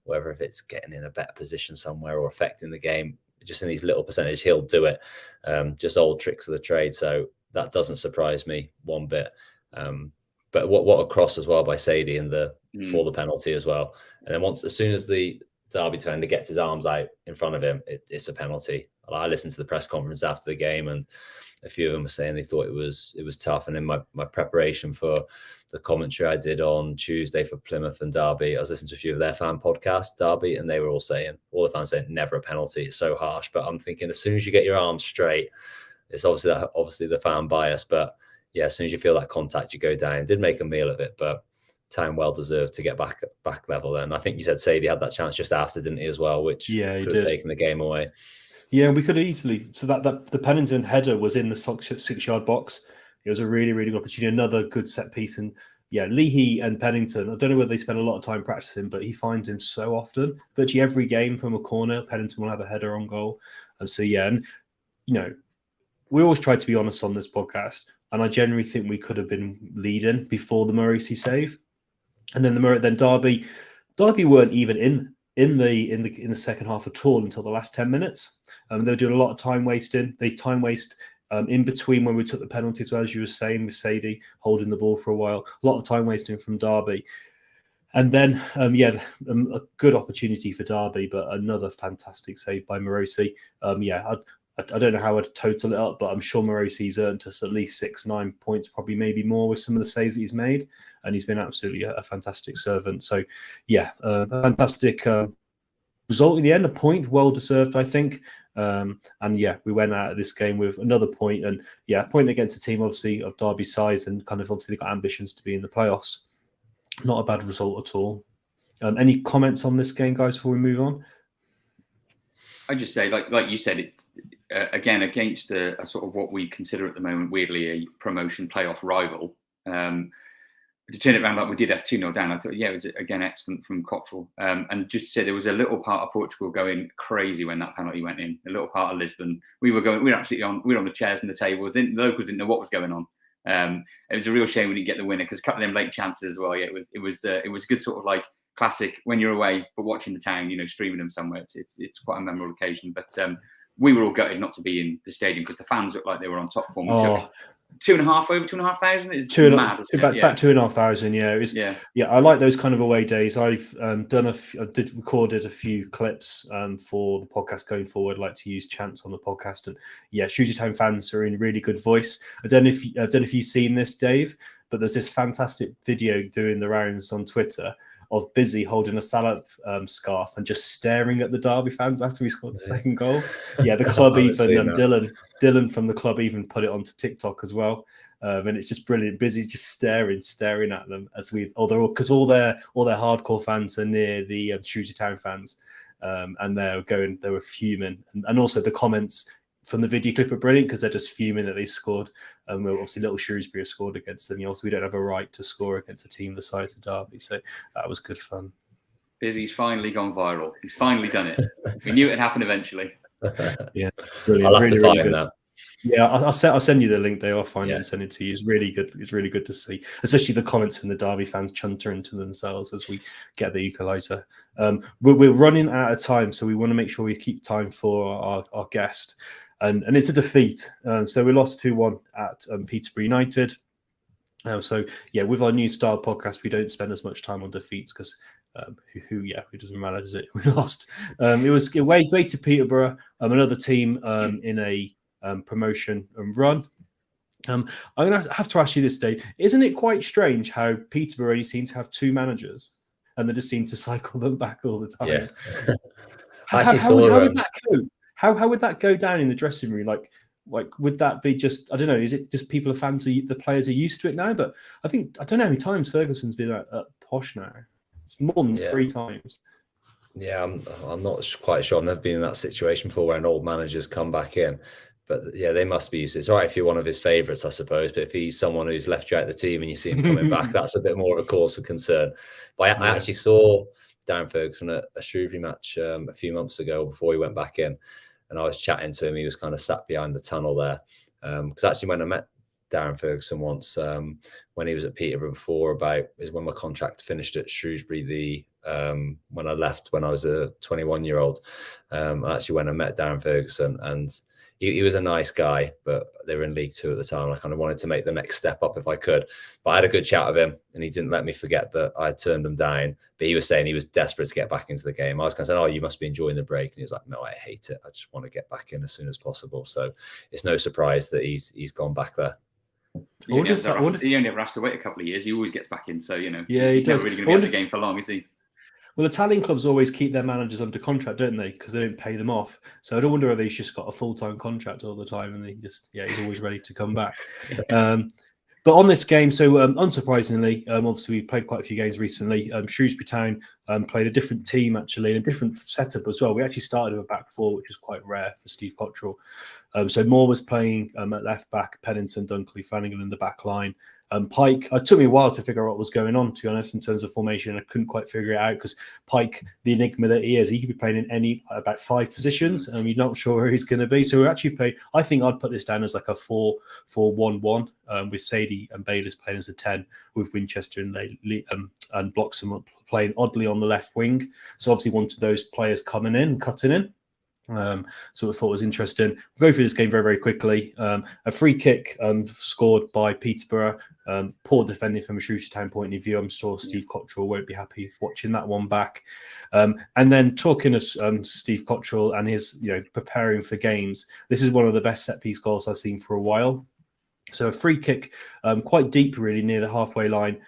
whether if it's getting in a better position somewhere or affecting the game, just in these little percentage, he'll do it. Just old tricks of the trade. So that doesn't surprise me one bit. But what a cross as well by Sadie for the penalty as well. And then as soon as the Derby defender gets his arms out in front of him, it's a penalty. I listened to the press conference after the game, and a few of them were saying they thought it was tough. And in my preparation for the commentary I did on Tuesday for Plymouth and Derby, I was listening to a few of their fan podcasts, Derby, and they were all the fans saying, never a penalty. It's so harsh. But I'm thinking, as soon as you get your arms straight, it's obviously the fan bias. But yeah, as soon as you feel that contact, you go down. Did make a meal of it, but time well deserved to get back level. And I think you said Sadie had that chance just after, didn't he, as well? Which could have taken the game away. Yeah, we could have easily. So that the Pennington header was in the 6-yard box. It was a really, really good opportunity. Another good set piece. And yeah, Leahy and Pennington, I don't know whether they spend a lot of time practicing, but he finds him so often. Virtually every game from a corner, Pennington will have a header on goal. And so, yeah, and we always try to be honest on this podcast. And I generally think we could have been leading before the Maurice save. And then Derby weren't even in the second half at all until the last 10 minutes. They were doing a lot of time wasting. They time waste in between when we took the penalty as well, as you were saying, with Sadie holding the ball for a while. A lot of time wasting from Derby. And then, a good opportunity for Derby, but another fantastic save by Maurice. I don't know how I'd total it up, but I'm sure Maurici's earned us at least 6-9 points, probably maybe more with some of the saves that he's made. And he's been absolutely a fantastic servant. So, yeah, fantastic result in the end, a point, well deserved, I think. We went out of this game with another point, and a point against a team obviously of Derby's size, and kind of obviously got ambitions to be in the playoffs. Not a bad result at all. Any comments on this game, guys, before we move on? I just say, like you said, it again against a sort of what we consider at the moment weirdly a promotion playoff rival. To turn it around like we did have 2-0 down, I thought, it was again excellent from Cottrell. And just to say, there was a little part of Portugal going crazy when that penalty went in. A little part of Lisbon, we were on the chairs and the tables. The locals didn't know what was going on. It was a real shame we didn't get the winner because a couple of them late chances as well. Yeah, it was good sort of like classic when you're away but watching the town, streaming them somewhere. It's quite a memorable occasion. But we were all gutted not to be in the stadium because the fans looked like they were on top form. Over 2,500. It's mad. About 2,500. Yeah, it was. Yeah, I like those kind of away days. I've recorded a few clips for the podcast going forward. I like to use chants on the podcast, and Shrewsbury Town fans are in really good voice. I don't know if you've seen this, Dave, but there's this fantastic video doing the rounds on Twitter of Busy holding a Salop scarf and just staring at the Derby fans after he scored the second goal. Yeah, the club even Dylan from the club even put it onto TikTok as well, and it's just brilliant. Busy just staring at them because all their hardcore fans are near the Shrewsbury Town fans, and they were fuming, and also the comments from the video clip are brilliant because they're just fuming that they scored. Obviously, little Shrewsbury scored against them. Also, we don't have a right to score against a team the size of Derby, so that was good fun. Busy's finally gone viral. He's finally done it. We knew it'd happen eventually. Yeah, brilliant. I'll have to find that. Yeah, I'll send you the link there. I'll find it and send it to you. It's really good. It's really good to see, especially the comments from the Derby fans chuntering to themselves as we get the equaliser. We're running out of time, so we want to make sure we keep time for our guest. And it's a defeat. So we lost 2-1 at Peterborough United. With our new style podcast, we don't spend as much time on defeats because who doesn't matter, does it? We lost. It was away to Peterborough, another team in a promotion and run. I'm going to have to ask you this, Dave. Isn't it quite strange how Peterborough only seem to have two managers and they just seem to cycle them back all the time? Yeah. How would that go? How would that go down in the dressing room? Like would that be just, I don't know, is it just people are fans, the players are used to it now? But I don't know how many times Ferguson's been at Posh now. It's more than 3 times. Yeah, I'm not quite sure. I've never been in that situation before where an old manager's come back in. But yeah, they must be used to it. It's all right if you're one of his favourites, I suppose. But if he's someone who's left you out the team and you see him coming back, that's a bit more of a cause for concern. But I actually saw Darren Ferguson at a Shrewsbury match a few months ago before he went back in. And I was chatting to him. He was kind of sat behind the tunnel there. Because actually when I met Darren Ferguson once, when he was at Peterborough before, is when my contract finished at Shrewsbury, when I left when I was a 21-year-old. I actually went and met Darren Ferguson, and he was a nice guy, but they were in League Two at the time. I kind of wanted to make the next step up if I could, but I had a good chat with him, and he didn't let me forget that I had turned him down. But he was saying he was desperate to get back into the game. I was kind of saying, "Oh, you must be enjoying the break," and he was like, "No, I hate it. I just want to get back in as soon as possible." So it's no surprise that he's gone back there. He only ever has to wait a couple of years. He always gets back in, so he's never really going to be out of the game for long, is he? Well, Italian clubs always keep their managers under contract, don't they? Because they don't pay them off. So I don't wonder whether he's just got a full-time contract all the time, and he's always ready to come back. But on this game, so unsurprisingly, obviously we've played quite a few games recently. Shrewsbury Town played a different team actually, and a different setup as well. We actually started with a back four, which is quite rare for Steve Cottrell. So Moore was playing at left back, Pennington, Dunkley, Flanagan in the back line. Pike, it took me a while to figure out what was going on, to be honest, in terms of formation. I couldn't quite figure it out because Pike, the enigma that he is, he could be playing in about 5 positions. You're not sure where he's going to be. So we actually played, I think I'd put this down as like a 4-4-1-1 with Sadie and Bayliss playing as a 10, with Winchester and Bloxham playing oddly on the left wing. So obviously wanted those players coming in, cutting in. So I thought was interesting. We'll go through this game very, very quickly. A free kick scored by Peterborough. Poor defending from a Shrewsbury Town point of view. I'm sure Steve Cottrell won't be happy watching that one back. And then talking of Steve Cottrell and his, preparing for games, this is one of the best set piece goals I've seen for a while. So a free kick, quite deep, really near the halfway line,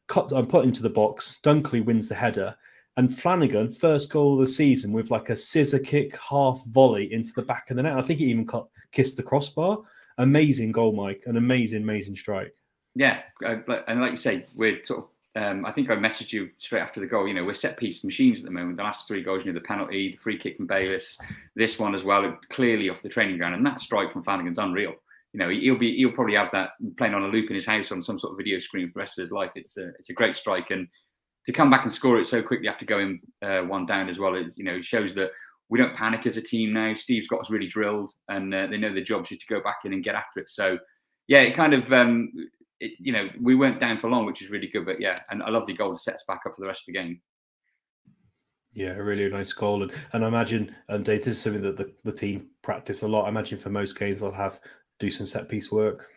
put into the box. Dunkley wins the header. And Flanagan, first goal of the season with like a scissor kick, half volley into the back of the net. I think he even kissed the crossbar. Amazing goal, Mike. An amazing, amazing strike. Yeah. And like you say, we're sort of, I think I messaged you straight after the goal. We're set piece machines at the moment. The last 3 goals, the penalty, the free kick from Bayliss, this one as well, clearly off the training ground. And that strike from Flanagan's unreal. He'll probably have that playing on a loop in his house on some sort of video screen for the rest of his life. It's a great strike, and to come back and score it so quickly after going 1 down as well, it shows that we don't panic as a team now. Steve's got us really drilled, and they know their job is to go back in and get after it. So, yeah, it kind of, we weren't down for long, which is really good. But yeah, and a lovely goal to set us back up for the rest of the game. Yeah, a really nice goal. And I imagine, Dave, this is something that the team practice a lot. I imagine for most games they'll do some set piece work.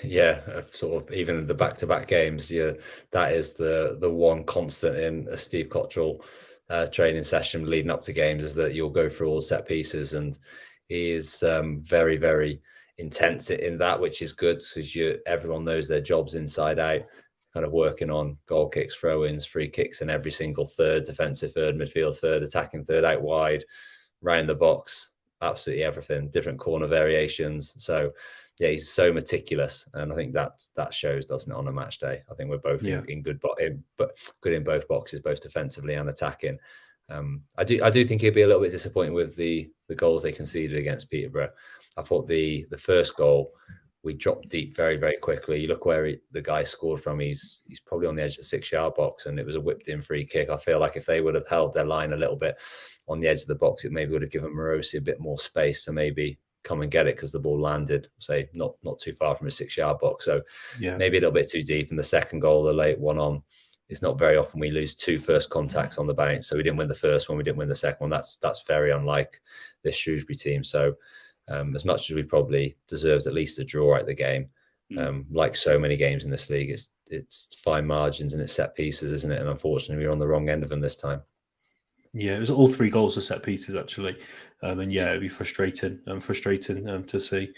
Yeah, sort of even the back-to-back games. Yeah, that is the one constant in a Steve Cottrell training session leading up to games, is that you'll go through all set pieces, and he is very, very intense in that, which is good because everyone knows their jobs inside out. Kind of working on goal kicks, throw-ins, free kicks in every single third, defensive third, midfield third, attacking third, out wide, round the box, absolutely everything, different corner variations. So yeah, he's so meticulous, and I think that shows, doesn't it, on a match day? I think we're both in good in both boxes, both defensively and attacking. I do think he'll be a little bit disappointed with the goals they conceded against Peterborough. I thought the first goal, we dropped deep very, very quickly. You look where the guy scored from, he's probably on the edge of the 6-yard box, and it was a whipped in free kick. I feel like if they would have held their line a little bit on the edge of the box, it maybe would have given Morosi a bit more space to maybe come and get it, because the ball landed, say, not too far from a 6-yard box. So maybe a little bit too deep. And the second goal, the late one on, it's not very often we lose 2 first contacts on the bounce. So we didn't win the first one, we didn't win the second one. That's very unlike this Shrewsbury team. So as much as we probably deserved at least a draw at the game, like so many games in this league, it's fine margins and it's set pieces, isn't it? And unfortunately, we were on the wrong end of them this time. Yeah, it was all 3 goals were set pieces actually, and yeah, it'd be frustrating to see.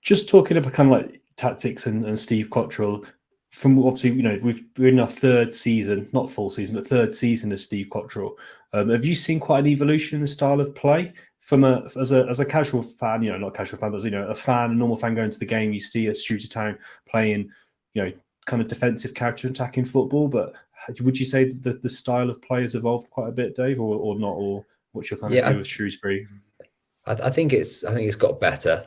Just talking about kind of like tactics and Steve Cottrell. From obviously, we're in our 3rd season, not full season, but 3rd season of Steve Cottrell. Have you seen quite an evolution in the style of play from as a casual fan? Not casual fan, but a normal fan going to the game. You see a Shrewsbury Town playing, kind of defensive counter attacking football, but would you say that the style of play has evolved quite a bit, Dave, or not? Or what's your kind of view of Shrewsbury? I think it's got better,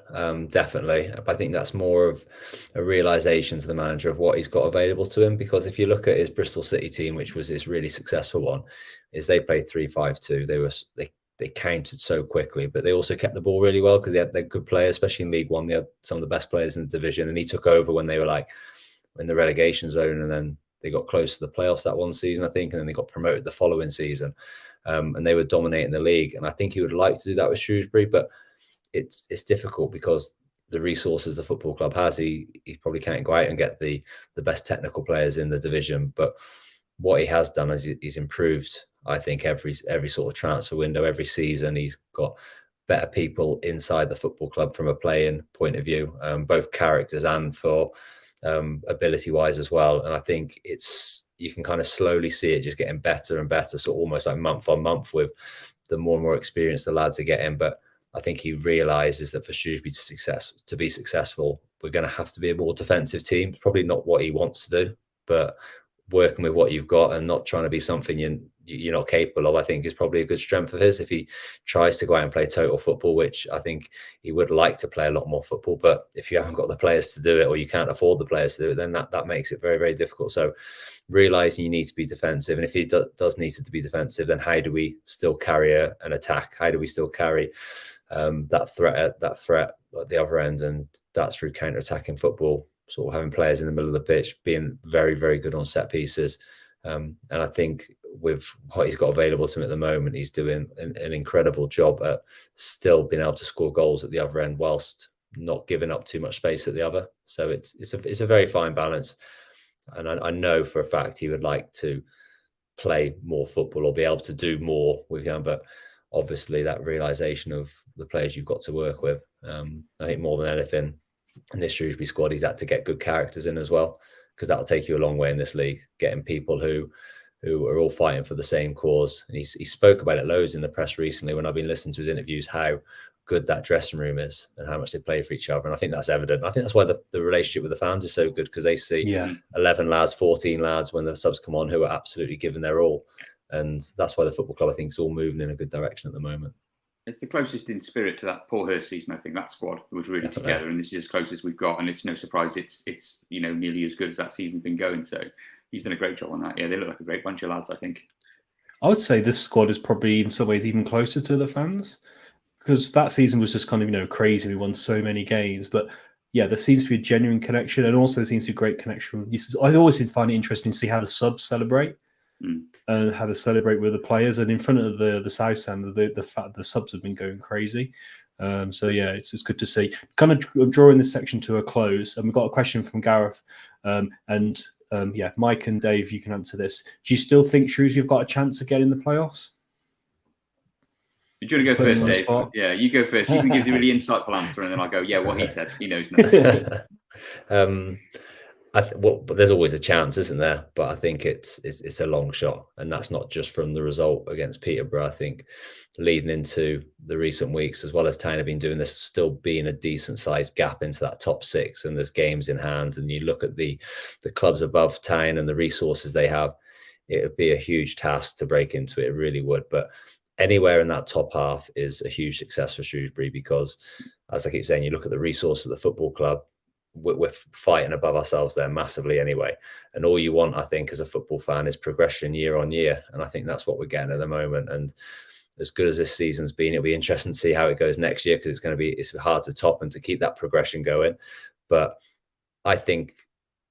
definitely. But I think that's more of a realization to the manager of what he's got available to him. Because if you look at his Bristol City team, which was his really successful one, is they played 3-5-2. They countered so quickly, but they also kept the ball really well because they're good players, especially in League One. They had some of the best players in the division, and he took over when they were like in the relegation zone, and then they got close to the playoffs that one season, I think, and then they got promoted the following season. And they were dominating the league. And I think he would like to do that with Shrewsbury, but it's difficult because the resources the football club has, he probably can't go out and get the best technical players in the division. But what he has done is he's improved, I think, every sort of transfer window, every season. He's got better people inside the football club from a playing point of view, both characters and for ability-wise as well. And I think you can kind of slowly see it just getting better and better, so almost like month on month with the more and more experience the lads are getting. But I think he realizes that for Shrewsbury to be successful, we're going to have to be a more defensive team. Probably not what he wants to do, but working with what you've got and not trying to be something you're not capable of, I think is probably a good strength of his. If he tries to go out and play total football, which I think he would like to play a lot more football, but if you haven't got the players to do it, or you can't afford the players to do it, then that makes it very, very difficult. So realizing you need to be defensive, and if he does need to be defensive, then how do we still carry an attack? How do we still carry that threat at the other end? And that's through counter-attacking football, sort of having players in the middle of the pitch, being very, very good on set pieces. And I think with what he's got available to him at the moment, he's doing an incredible job at still being able to score goals at the other end whilst not giving up too much space at the other. So it's a very fine balance. And I know for a fact he would like to play more football or be able to do more with him. But obviously that realization of the players you've got to work with, I think more than anything, in this Shrewsbury squad, he's had to get good characters in as well, because that'll take you a long way in this league, getting people who are all fighting for the same cause. And he spoke about it loads in the press recently when I've been listening to his interviews, how good that dressing room is and how much they play for each other. And I think that's evident. I think that's why the relationship with the fans is so good, because they see 11 lads, 14 lads when the subs come on who are absolutely giving their all. And that's why the football club, I think, is all moving in a good direction at the moment. It's the closest in spirit to that Paul Hurst season. I think that squad was really together, and this is as close as we've got. And it's no surprise it's nearly as good as that season's been going. So he's done a great job on that. Yeah, they look like a great bunch of lads, I think. I would say this squad is probably in some ways even closer to the fans, because that season was just kind of crazy. We won so many games, but yeah, there seems to be a genuine connection, and also there seems to be a great connection. I always find it interesting to see how the subs celebrate. And how to celebrate with the players, and in front of the South Stand, the subs have been going crazy. So yeah, it's good to see. Kind of drawing this section to a close, and we've got a question from Gareth. Mike and Dave, you can answer this. Do you still think Shrewsbury have got a chance of getting the playoffs? Do you want to go first, Dave? Yeah, you go first. You can give the really insightful answer, and then I'll go, yeah, what he said. He knows now. But there's always a chance, isn't there? But I think it's a long shot, and that's not just from the result against Peterborough. I think leading into the recent weeks, as well as Tyne have been doing this, still being a decent sized gap into that top six, and there's games in hand, and you look at the clubs above Tyne and the resources they have, it would be a huge task to break into it. It really would. But anywhere in that top half is a huge success for Shrewsbury, because, as I keep saying, you look at the resources of the football club, we're fighting above ourselves there massively anyway. And all you want, I think, as a football fan, is progression year on year. And I think that's what we're getting at the moment. And as good as this season's been, it'll be interesting to see how it goes next year, because it's hard to top and to keep that progression going. But I think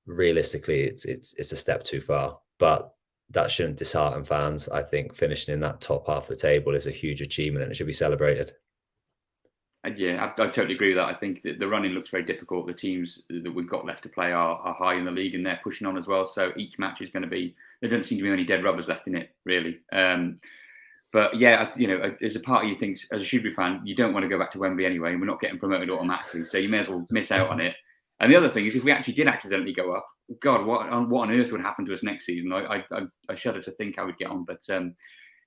realistically, it's a step too far. But that shouldn't dishearten fans. I think finishing in that top half of the table is a huge achievement, and it should be celebrated. Yeah, I totally agree with that. I think that the running looks very difficult. The teams that we've got left to play are high in the league, and they're pushing on as well. So each match is going to be, there don't seem to be any dead rubbers left in it, really. But yeah, as a part of you thinks, as a Shrewsbury fan, you don't want to go back to Wembley anyway, and we're not getting promoted automatically. So you may as well miss out on it. And the other thing is, if we actually did accidentally go up, God, what on earth would happen to us next season? I shudder to think how we'd get on. But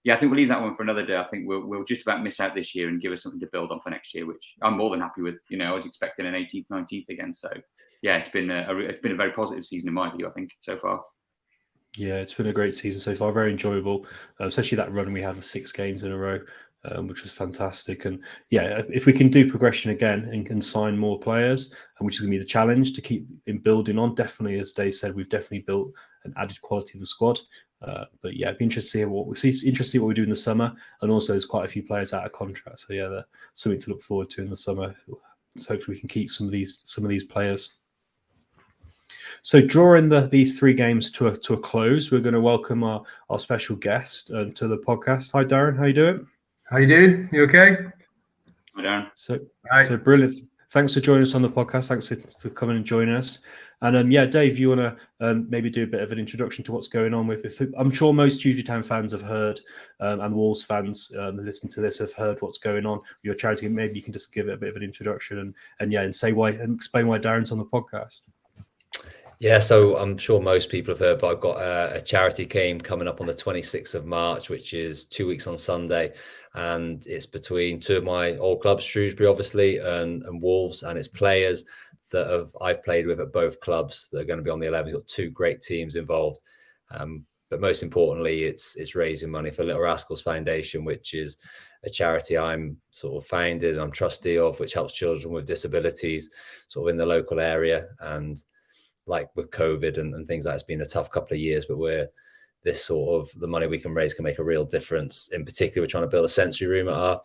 yeah, I think we'll leave that one for another day. I think we'll just about miss out this year and give us something to build on for next year, which I'm more than happy with. I was expecting an 18th, 19th again. So yeah, it's been a very positive season in my view, I think, so far. Yeah, it's been a great season so far. Very enjoyable, especially that run we had of 6 games in a row, which was fantastic. And yeah, if we can do progression again and can sign more players, and which is going to be the challenge to keep in building on. Definitely, as Dave said, we've definitely built an added quality of the squad. But yeah, it'd be interesting to see what we do in the summer. And also, there's quite a few players out of contract, so yeah, something to look forward to in the summer. So hopefully, we can keep some of these players. So drawing these 3 games to a close, we're going to welcome our special guest to the podcast. Hi, Darren. How you doing? How you doing? You okay? Hi, Darren. So brilliant. Thanks for joining us on the podcast. Thanks for coming and joining us. And yeah, Dave, you want to maybe do a bit of an introduction to what's going on with? I'm sure most Shrewsbury Town fans have heard, and Wolves fans that listen to this have heard what's going on with your charity. Maybe you can just give it a bit of an introduction and say why and explain why Darren's on the podcast. Yeah, so I'm sure most people have heard, but I've got a charity game coming up on the 26th of March, which is 2 weeks on Sunday. And it's between 2 of my old clubs, Shrewsbury, obviously, and Wolves, and it's players that I've played with at both clubs that are going to be on the 11th. We've got 2 great teams involved. But most importantly, it's raising money for Little Rascals Foundation, which is a charity I'm sort of founded and I'm trustee of, which helps children with disabilities sort of in the local area. And like with COVID and things like that, it's been a tough couple of years, but this sort of the money we can raise can make a real difference. In particular, we're trying to build a sensory room at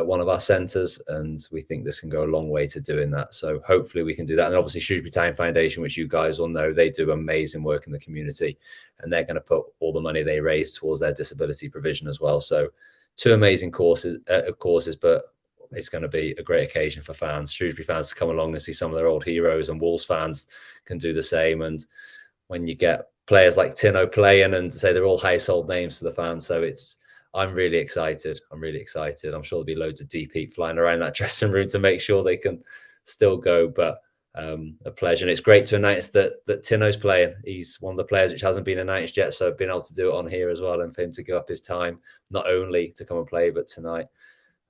one of our centres, and we think this can go a long way to doing that. So hopefully we can do that. And obviously Shrewsbury Town Foundation, which you guys will know, they do amazing work in the community, and they're going to put all the money they raise towards their disability provision as well. So 2 amazing courses, but it's going to be a great occasion for fans, Shrewsbury fans, to come along and see some of their old heroes, and Wolves fans can do the same. And when you get players like Tino playing, and say they're all household names to the fans, so I'm really excited. I'm sure there'll be loads of deep heat flying around that dressing room to make sure they can still go. But a pleasure, and it's great to announce that Tino's playing. He's one of the players which hasn't been announced yet, so I've been able to do it on here as well, and for him to give up his time, not only to come and play, but tonight.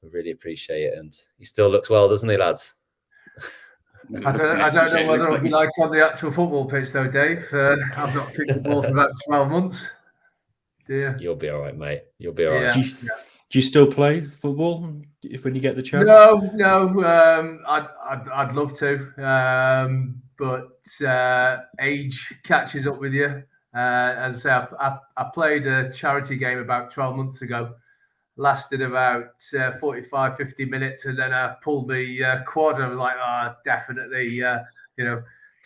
I really appreciate it, and he still looks well, doesn't he, lads? I don't know whether it'll be like on the actual football pitch, though, Dave. I've not kicked the ball for about 12 months. Dear. You'll be all right, mate. You'll be all right. Do you still play football when you get the chance? No. I'd love to, but age catches up with you. As I say, I played a charity game about 12 months ago. Lasted about 45, 50 minutes, and then I pulled my quad. I was like, definitely,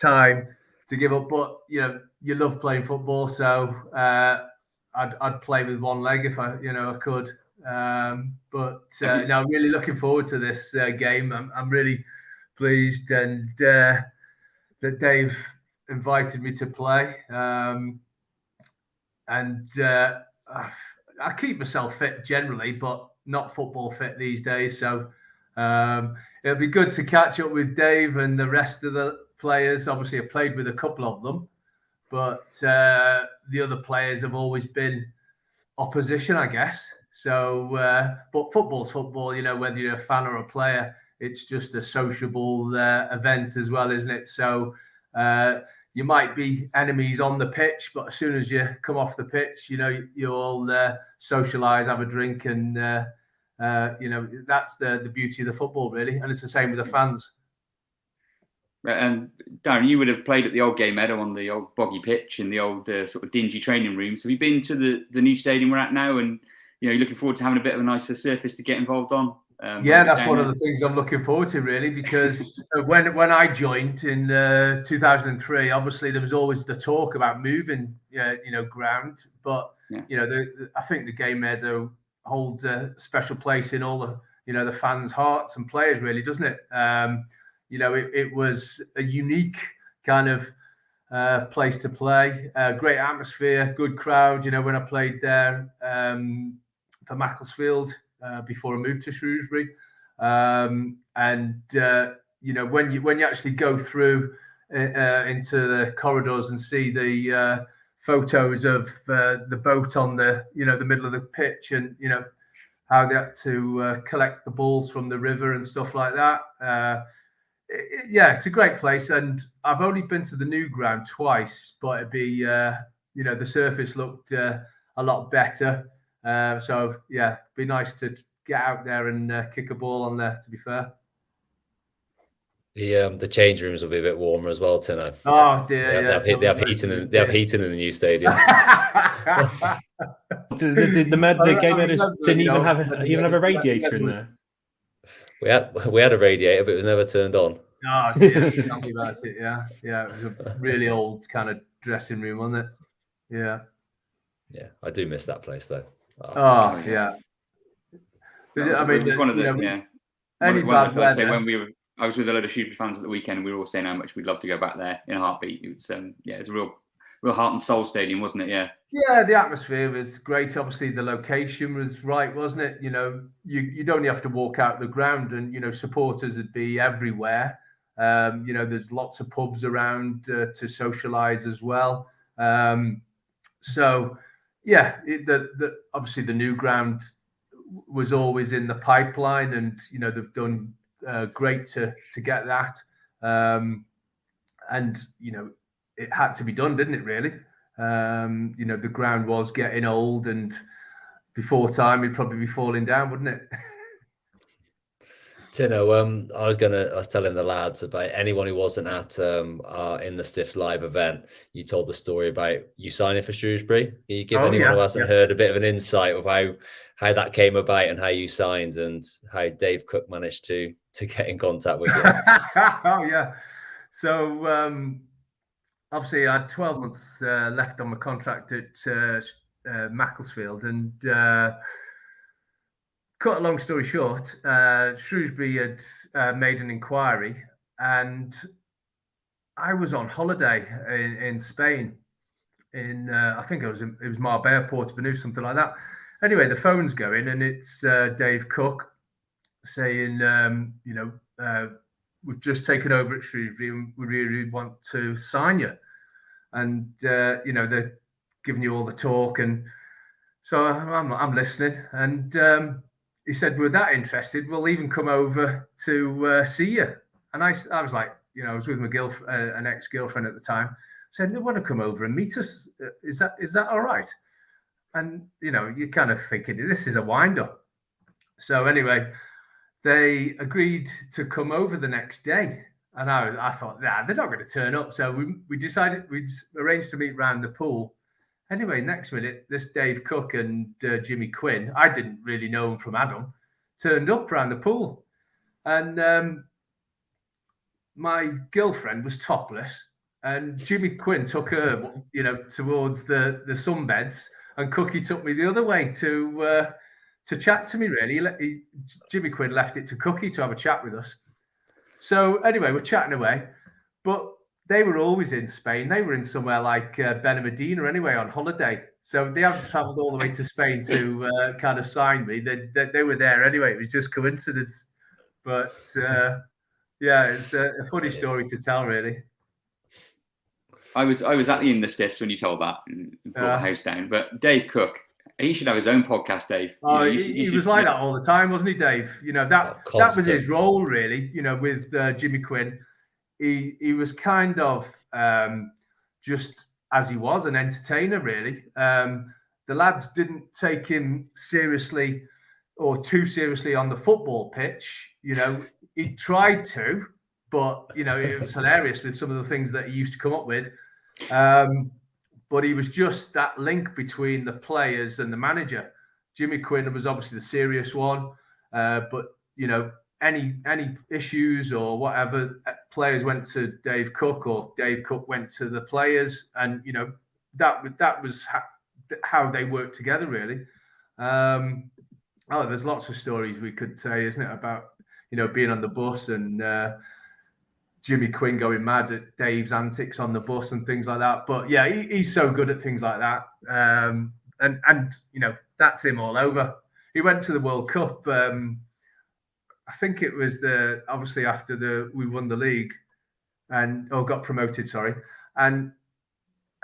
time to give up. But you love playing football, so I'd play with one leg if I could. But I'm really looking forward to this game. I'm really pleased, and that Dave invited me to play. I keep myself fit generally, but not football fit these days. So it'll be good to catch up with Dave and the rest of the players. Obviously, I played with a couple of them, but the other players have always been opposition, I guess. So, but football's football, whether you're a fan or a player, it's just a sociable event as well, isn't it? So you might be enemies on the pitch, but as soon as you come off the pitch, you all socialise, have a drink, and that's the beauty of the football, really. And it's the same with the fans. And Darren, you would have played at the old Game Meadow on the old boggy pitch in the old sort of dingy training rooms. Have you been to the new stadium we're at now, and you're looking forward to having a bit of a nicer surface to get involved on? That's one of the things I'm looking forward to, really, because when I joined in 2003, obviously there was always the talk about moving, ground. But I think the Game Meadow holds a special place in all the fans' hearts and players, really, doesn't it? It was a unique kind of place to play. Great atmosphere, good crowd. When I played there for Macclesfield. Before I moved to Shrewsbury, when you actually go through into the corridors and see the photos of the boat on the middle of the pitch, and how they had to collect the balls from the river and stuff like that. It's a great place, and I've only been to the new ground twice, but it'd be the surface looked a lot better. So yeah, be nice to get out there and kick a ball on there. To be fair. The change rooms will be a bit warmer as well, Tino. Oh dear, they have heating in the new stadium. the game editors didn't even have a radiator in there. We had a radiator, but it was never turned on. Oh dear, tell me about it. Yeah, it was a really old kind of dressing room, wasn't it? Yeah, I do miss that place though. Oh yeah. I mean, it was one of the any bad weather. I was with a load of Shrewsbury fans at the weekend, and we were all saying how much we'd love to go back there in a heartbeat. It's it's a real heart and soul stadium, wasn't it? Yeah, the atmosphere was great. Obviously, the location was right, wasn't it? You'd only have to walk out the ground, and supporters would be everywhere. There's lots of pubs around to socialise as well. So, yeah, obviously the new ground was always in the pipeline, and they've done great to get that. And it had to be done, didn't it? Really. The ground was getting old, and before time it'd probably be falling down, wouldn't it? Tino, I was telling the lads about anyone who wasn't at in the Stiffs live event. You told the story about you signing for Shrewsbury. Can you give anyone who hasn't heard a bit of an insight of how that came about and how you signed and how Dave Cook managed to get in contact with you? Oh yeah. So obviously I had 12 months left on my contract at Macclesfield, and cut a long story short, Shrewsbury had made an inquiry, and I was on holiday in Spain. I think it was Marbella, Portobello, something like that. Anyway, the phone's going, and it's Dave Cook saying, we've just taken over at Shrewsbury, and we really want to sign you. And they're giving you all the talk, and so I'm listening, and he said, we're that interested, we'll even come over to see you. And I was like, I was with my an ex-girlfriend at the time. I said, they want to come over and meet us. Is that all right? And, you're kind of thinking, this is a wind-up. So anyway, they agreed to come over the next day. And I thought, they're not going to turn up. So we decided, we arranged to meet round the pool. Anyway, next minute, this Dave Cook and Jimmy Quinn, I didn't really know him from Adam, turned up around the pool. And my girlfriend was topless, and Jimmy Quinn took her, towards the sunbeds, and Cookie took me the other way to chat to me, really. Jimmy Quinn left it to Cookie to have a chat with us. So anyway, we're chatting away, but they were always in Spain. They were in somewhere like Benamedina anyway on holiday. So they haven't travelled all the way to Spain to kind of sign me. They were there anyway. It was just coincidence. But it's a funny story to tell, really. I was actually in the Stiffs when you told that and brought the house down. But Dave Cook, he should have his own podcast, Dave. He was like that all the time, wasn't he, Dave? That was his role, really. With Jimmy Quinn. He was kind of just as he was, an entertainer, really. The lads didn't take him seriously or too seriously on the football pitch. He tried to, but, it was hilarious with some of the things that he used to come up with. But he was just that link between the players and the manager. Jimmy Quinn was obviously the serious one, but, any issues or whatever, players went to Dave Cook or Dave Cook went to the players, and that was how they worked together, really. There's lots of stories we could say, isn't it, about being on the bus and Jimmy Quinn going mad at Dave's antics on the bus and things like that. But yeah, he's so good at things like that, and that's him all over. He went to the World Cup. I think it was obviously after we won the league got promoted, sorry. And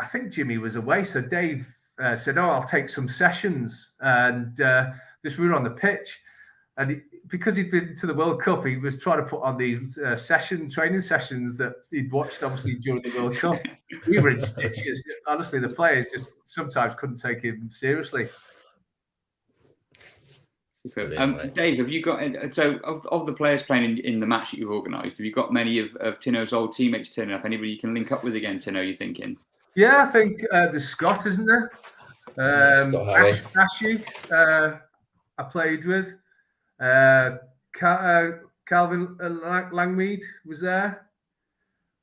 I think Jimmy was away. So Dave said, I'll take some sessions. And we were on the pitch. and because he'd been to the World Cup, he was trying to put on these training sessions that he'd watched, obviously, during the World Cup. We were in stitches. Honestly, the players just sometimes couldn't take him seriously. Dave, have you got, so of the players playing in the match that you've organised, have you got many of Tino's old teammates turning up? Anybody you can link up with again, Tino, you're thinking? Yeah, I think there's Scott, isn't there? Ashy, I played with. Calvin Langmead was there.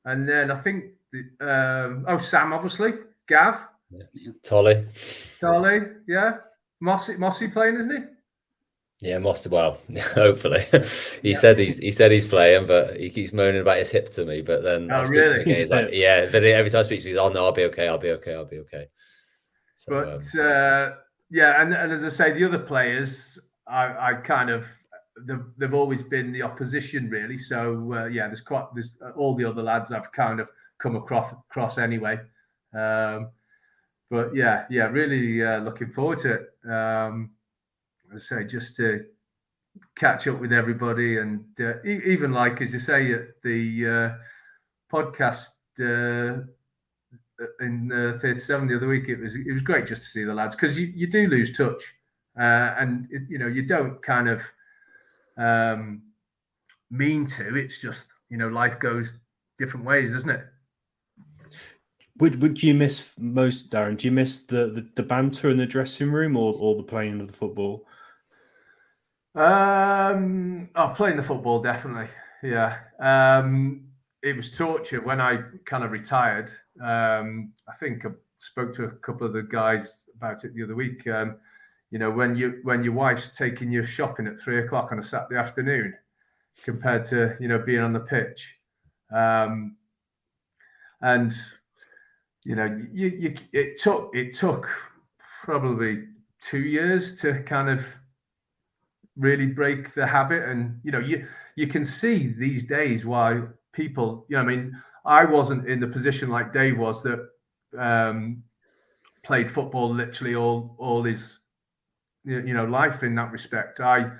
And then I think, Sam, obviously. Gav. Yeah. Tolly, yeah. Mossy playing, isn't he? Yeah, Mossy. Well, hopefully. He said he's playing, but he keeps moaning about his hip to me. But then I speak to him again, he's like, yeah. But every time I speak to him, he's, oh no, I'll be okay. So, but yeah, and as I say, the other players, I kind of they've always been the opposition, really. So yeah, there's all the other lads I've kind of come across anyway. But yeah, really looking forward to it. As I say, just to catch up with everybody, and even like, as you say, at the podcast in 37 the other week, it was great just to see the lads, because you do lose touch, and you don't kind of mean to. It's just life goes different ways, doesn't it? Would you miss most, Darren? Do you miss the banter in the dressing room, or the playing of the football? Playing the football, definitely. Yeah. It was torture when I kind of retired. I think I spoke to a couple of the guys about it the other week. When your wife's taking you shopping at 3:00 on a Saturday afternoon, compared to being on the pitch, and it took probably 2 years to kind of really break the habit. And you can see these days why people, I wasn't in the position like Dave was, that played football literally all his life in that respect. I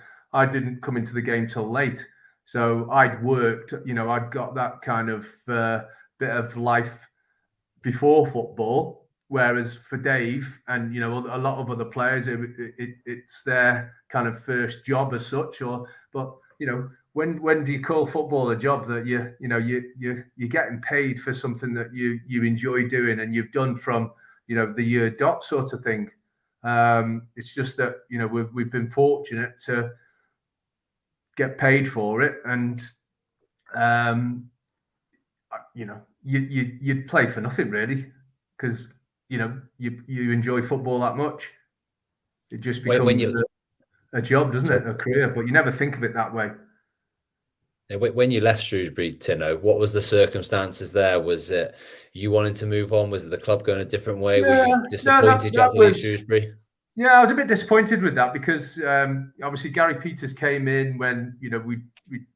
didn't come into the game till late, so I'd worked, I'd got that kind of bit of life before football. Whereas for Dave and a lot of other players, it's their kind of first job as such. But when do you call football a job that you're getting paid for something that you enjoy doing and you've done from the year dot sort of thing? It's just that we've been fortunate to get paid for it, and you'd play for nothing really, because you enjoy football that much. It just becomes a job, doesn't it? A career, but you never think of it that way. When you left Shrewsbury, Tino, what was the circumstances there? Was it you wanting to move on? Was it the club going a different way? Were you disappointed you had to leave Shrewsbury? Yeah, I was a bit disappointed with that, because obviously Gary Peters came in when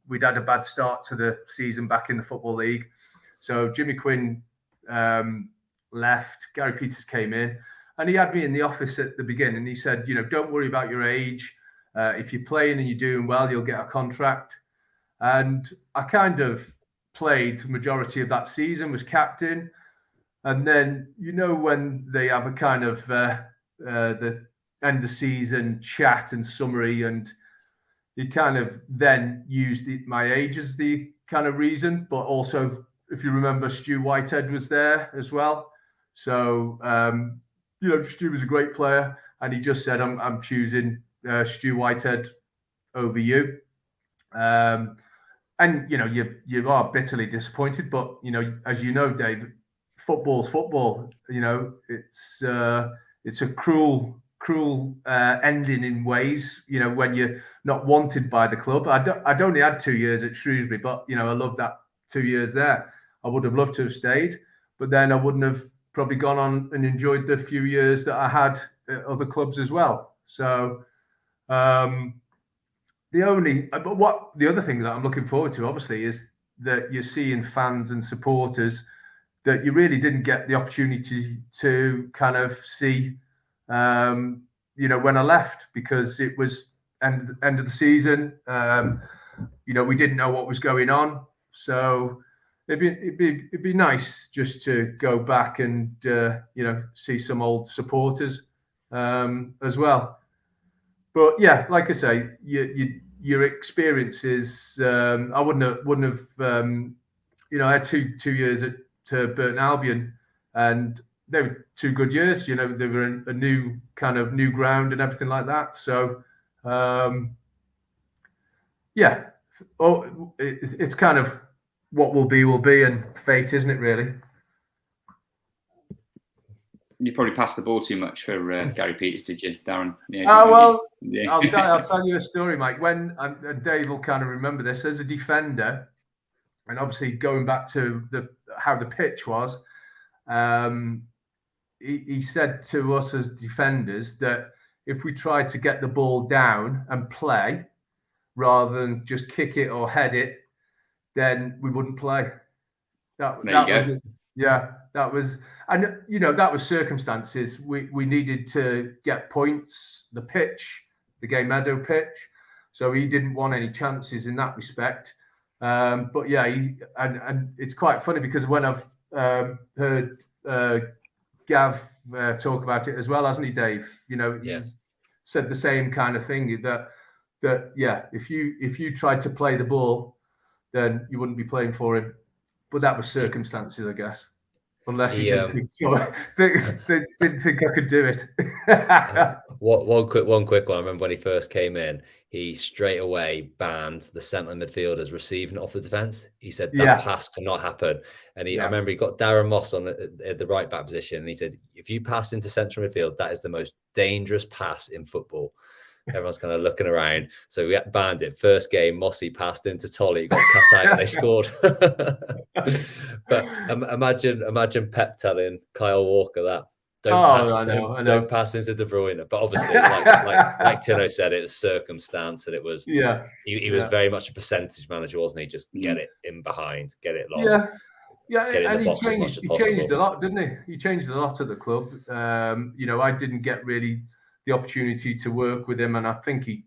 we'd had a bad start to the season back in the Football League. So Jimmy Quinn left, Gary Peters came in, and he had me in the office at the beginning. He said, don't worry about your age. If you're playing and you're doing well, you'll get a contract. And I kind of played the majority of that season, was captain. And then, when they have a kind of the end of season chat and summary, and he kind of then used my age as the kind of reason. But also, if you remember, Stu Whitehead was there as well. So, Stu was a great player, and he just said, I'm choosing Stu Whitehead over you. And you are bitterly disappointed, but as you know, Dave, football's football. It's a cruel ending in ways. When you're not wanted by the club. I'd only had 2 years at Shrewsbury, but I loved that 2 years there. I would have loved to have stayed, but then I wouldn't have probably gone on and enjoyed the few years that I had at other clubs as well. So. The other thing that I'm looking forward to, obviously, is that you're seeing fans and supporters that you really didn't get the opportunity to kind of see, when I left, because it was end of the season. We didn't know what was going on, so it'd be nice just to go back and see some old supporters as well. But yeah, like I say, your experiences. I wouldn't have. I had two years at Burton Albion, and they were 2 good years. They were a new ground and everything like that. So, it's kind of what will be, and fate, isn't it? Really. You probably passed the ball too much for Gary Peters, did you, Darren? Yeah, I'll tell you a story, Mike. When and Dave will kind of remember this as a defender, and obviously going back to how the pitch was, he said to us as defenders that if we tried to get the ball down and play rather than just kick it or head it, then we wouldn't play. That was, and that was circumstances. We needed to get points, the pitch, the Gay Meadow pitch. So he didn't want any chances in that respect. But yeah, and it's quite funny because when I've heard Gav talk about it as well, hasn't he, Dave? He's said the same kind of thing that if you tried to play the ball, then you wouldn't be playing for him. But that was circumstances, I guess. Unless he didn't think I could do it. One quick one. I remember when he first came in, he straight away banned the centre midfielders receiving off the defence. He said that pass cannot happen. And I remember he got Darren Moss on at the right back position, and he said, if you pass into central midfield, that is the most dangerous pass in football. Everyone's kind of looking around. So we banned it. First game, Mossy passed into Tolly, got cut out, and they scored. But imagine Pep telling Kyle Walker that. Don't pass into De Bruyne. But obviously, like Tino said, it was circumstance, and it was he was very much a percentage manager, wasn't he? Just get it in behind, get it long. Yeah, and he changed a lot, didn't he? He changed a lot at the club. I didn't get really the opportunity to work with him, and I think he,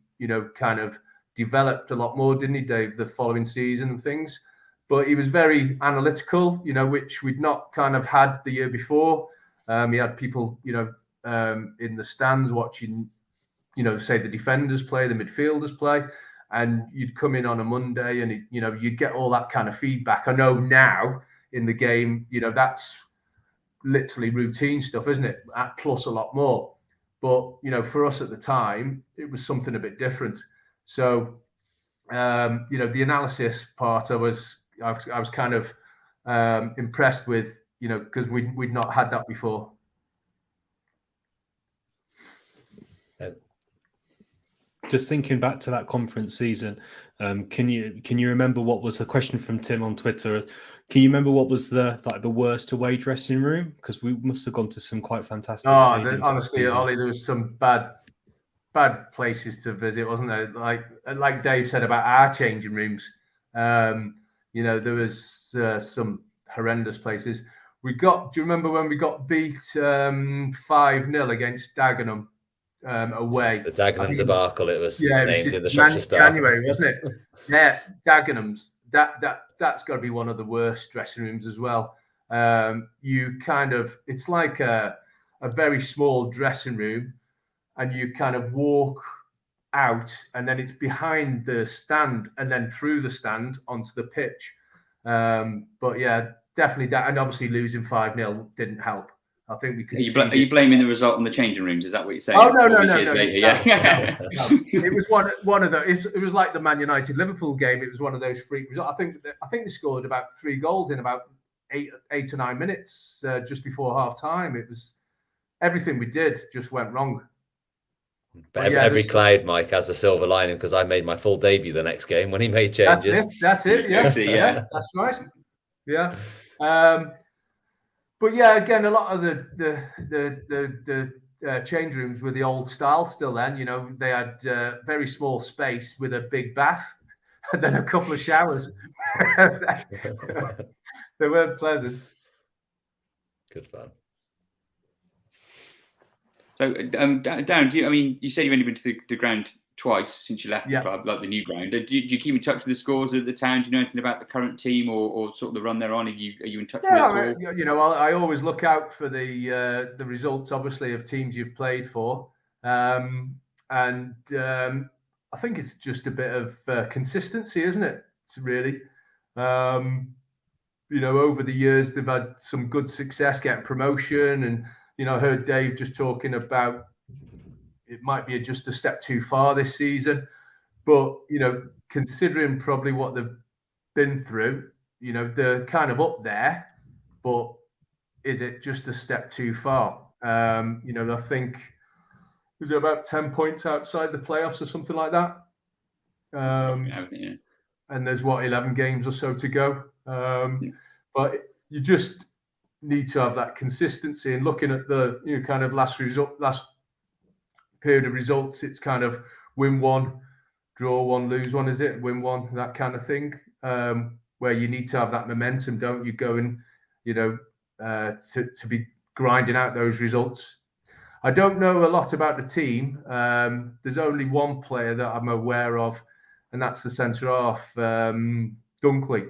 kind of developed a lot more, didn't he, Dave, the following season and things. But he was very analytical, which we'd not kind of had the year before. He had people, in the stands watching, say the defenders play, the midfielders play, and you'd come in on a Monday and, you'd get all that kind of feedback. I know now in the game, that's literally routine stuff, isn't it? Plus a lot more. But, for us at the time, it was something a bit different. So, the analysis part, I was kind of impressed with, because we'd not had that before. Just thinking back to that conference season, can you remember what was the question from Tim on Twitter? Can you remember what was the worst away dressing room? Because we must have gone to some quite fantastic stadiums. Honestly, Ollie, there was some bad places to visit, wasn't there? Like Dave said about our changing rooms. There was some horrendous places. Do you remember when we got beat 5-0 against Dagenham away? The Dagenham debacle, it was named in the Shropshire Star. January, wasn't it? Yeah, Dagenham's. That's got to be one of the worst dressing rooms as well. It's like a very small dressing room, and you kind of walk out, and then it's behind the stand, and then through the stand onto the pitch. But yeah, definitely that, and obviously losing 5-0 didn't help. I think we could. Are you blaming the result on the changing rooms? Is that what you're saying? Oh no. It was one of those. It was like the Man United Liverpool game. It was one of those freak results. I think they scored about 3 goals in about 8 or 9 minutes just before half time. It was everything we did just went wrong. But every cloud, Mike, has a silver lining, because I made my full debut the next game when he made changes. That's it. Yeah, that's right. Yeah. But yeah, again, a lot of the change rooms were the old style still. Then they had very small space with a big bath and then a couple of showers. They weren't pleasant. Good fun. So, Darren, you said you've only been to the ground twice since you left the club, like the new ground. Do you keep in touch with the scores at the town? Do you know anything about the current team or sort of the run they're on? Are you in touch with it at all? I always look out for the results, obviously, of teams you've played for, and I think it's just a bit of consistency, isn't it? It's really, over the years they've had some good success getting promotion, and I heard Dave just talking about it might be just a step too far this season, but considering probably what they've been through, they're kind of up there, but is it just a step too far? I think is it about 10 points outside the playoffs or something like that? And there's 11 games or so to go. But you just need to have that consistency, and looking at the kind of last period of results, it's kind of win one, draw one, lose one, is it? Win one, that kind of thing, where you need to have that momentum, don't you, going, to be grinding out those results. I don't know a lot about the team. There's only one player that I'm aware of, and that's the centre half, Dunkley.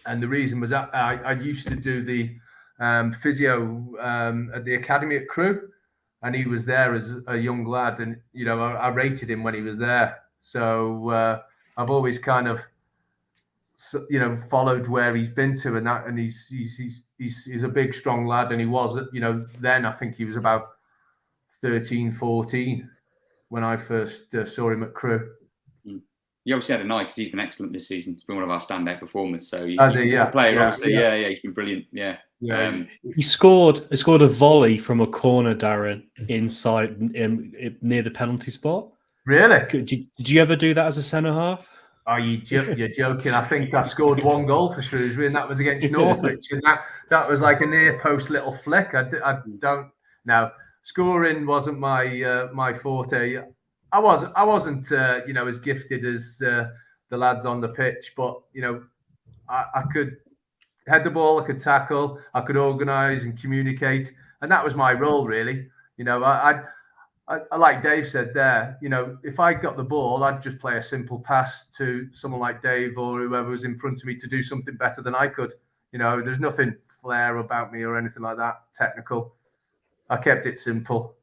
And the reason was that I used to do the physio at the academy at Crewe, and he was there as a young lad, and I rated him when he was there. So I've always kind of followed where he's been to, and that, and he's a big, strong lad, and he was, then I think he was about 13, 14 when I first saw him at Crewe. He obviously had a night because he's been excellent this season. He's been one of our standout performers. So he's a player, obviously. Yeah, he's been brilliant. Yeah. He scored a volley from a corner, Darren, inside near the penalty spot. Really? Did you ever do that as a centre half? Oh, you're joking. I think I scored one goal for Shrewsbury, and that was against Norwich, and that was like a near post little flick. I don't know. Scoring wasn't my forte. I wasn't as gifted as the lads on the pitch, but I could head the ball, I could tackle, I could organise and communicate, and that was my role, really. I like Dave said there, if I got the ball, I'd just play a simple pass to someone like Dave or whoever was in front of me to do something better than I could. There's nothing flair about me or anything like that, technical. I kept it simple.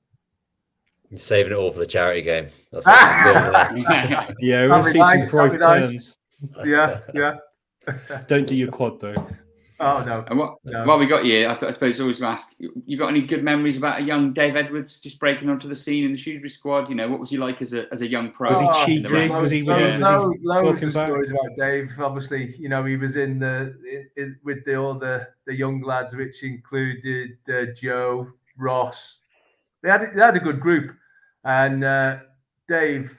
You're saving it all for the charity game. That's yeah, we're going to see some pro turns. Yeah. Don't do your quad, though. Oh, no. And while we got you, I suppose always to ask, you got any good memories about a young Dave Edwards just breaking onto the scene in the Shrewsbury squad? What was he like as a young pro? Was he cheeky? Was he loads of stories about Dave. Obviously, he was in with all the young lads, which included Joe, Ross. They had a good group, and Dave,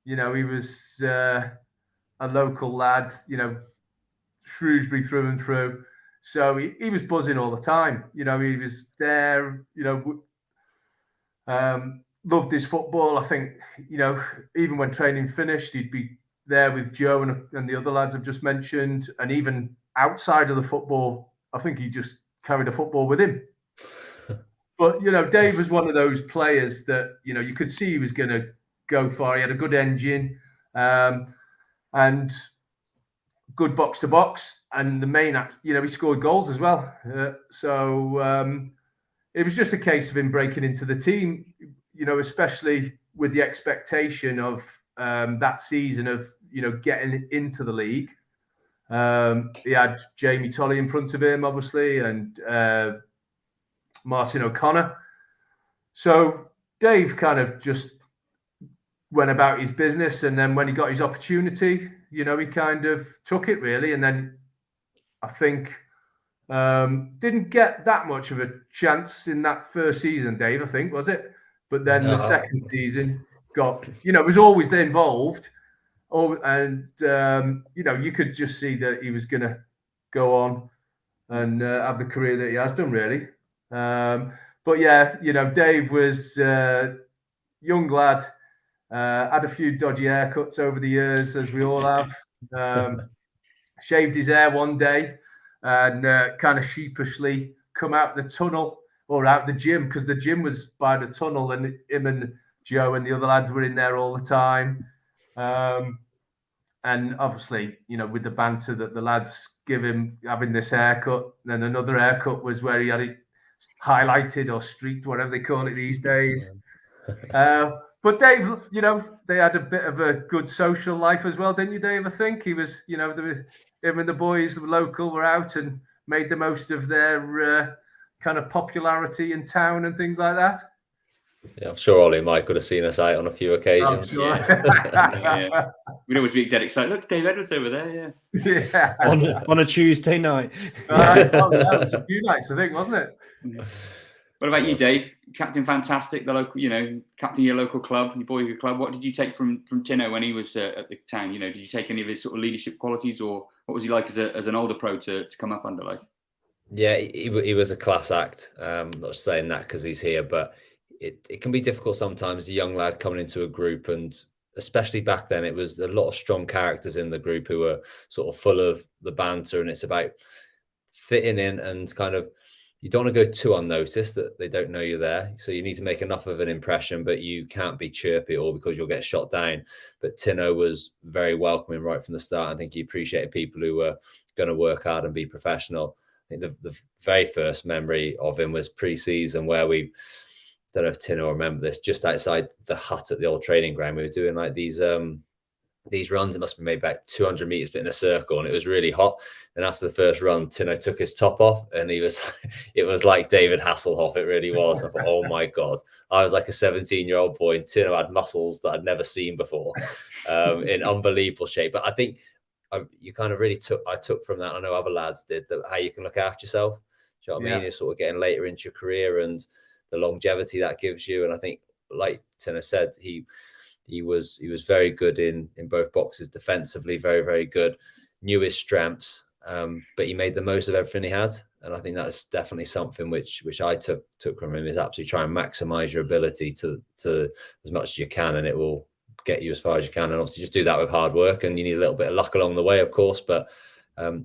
he was a local lad, Shrewsbury through and through. So he was buzzing all the time. He was there, loved his football. I think, even when training finished, he'd be there with Joe and the other lads I've just mentioned. And even outside of the football, I think he just carried a football with him. But, Dave was one of those players that, you could see he was going to go far. He had a good engine and good box to box. And the main, he scored goals as well. So it was just a case of him breaking into the team, especially with the expectation of that season of, getting into the league. He had Jamie Tolley in front of him, obviously, and Martin O'Connor. So Dave kind of just went about his business, and then when he got his opportunity, he kind of took it, really. And then I think didn't get that much of a chance in that first season, Dave, I think, was it? But then the second season got, was always involved. And you could just see that he was going to go on and have the career that he has done, really. But yeah, Dave was a young lad, had a few dodgy haircuts over the years, as we all have. Shaved his hair one day and kind of sheepishly come out the tunnel or out the gym, because the gym was by the tunnel, and him and Joe and the other lads were in there all the time. And obviously, with the banter that the lads give him, having this haircut, then another haircut was where he had it highlighted or streaked, whatever they call it these days. But Dave, they had a bit of a good social life as well, didn't you, Dave? I think he was, him and the boys, the local, were out and made the most of their kind of popularity in town and things like that. Yeah, I'm sure Ollie and Mike would have seen us out on a few occasions. Sure. Yeah. We'd always be dead excited. Look, Dave Edwards over there. Yeah. on a Tuesday night. That was a few nights, I think, wasn't it? Yeah. What about you, Dave? Captain Fantastic, the local, captain your local club, your boyhood club. What did you take from Tino when he was at the town? Did you take any of his sort of leadership qualities, or what was he like as an older pro to come up under? Like, yeah, he was a class act. Not saying that because he's here, but it can be difficult sometimes. A young lad coming into a group, and especially back then, it was a lot of strong characters in the group who were sort of full of the banter, and it's about fitting in and kind of. You don't want to go too unnoticed that they don't know you're there. So you need to make enough of an impression, but you can't be chirpy or because you'll get shot down. But Tino was very welcoming right from the start. I think he appreciated people who were going to work hard and be professional. I think the very first memory of him was pre-season where we, don't know if Tino will remember this, just outside the hut at the old training ground. We were doing like these runs. It must have been made about 200 meters, but in a circle, and it was really hot. And after the first run, Tino took his top off, and it was like David Hasselhoff. It really was. I thought, oh my God, I was like a 17-year-old boy, and Tino had muscles that I'd never seen before, in unbelievable shape. But I think you kind of really I took from that. I know other lads did that. How you can look after yourself. Do you know what I mean? You're sort of getting later into your career and the longevity that gives you. And I think, like Tino said, he was very good in both boxes defensively, very, very good, knew his strengths, but he made the most of everything he had. And I think that's definitely something which I took from him, is absolutely try and maximize your ability to as much as you can, and it will get you as far as you can. And obviously just do that with hard work, and you need a little bit of luck along the way, of course, but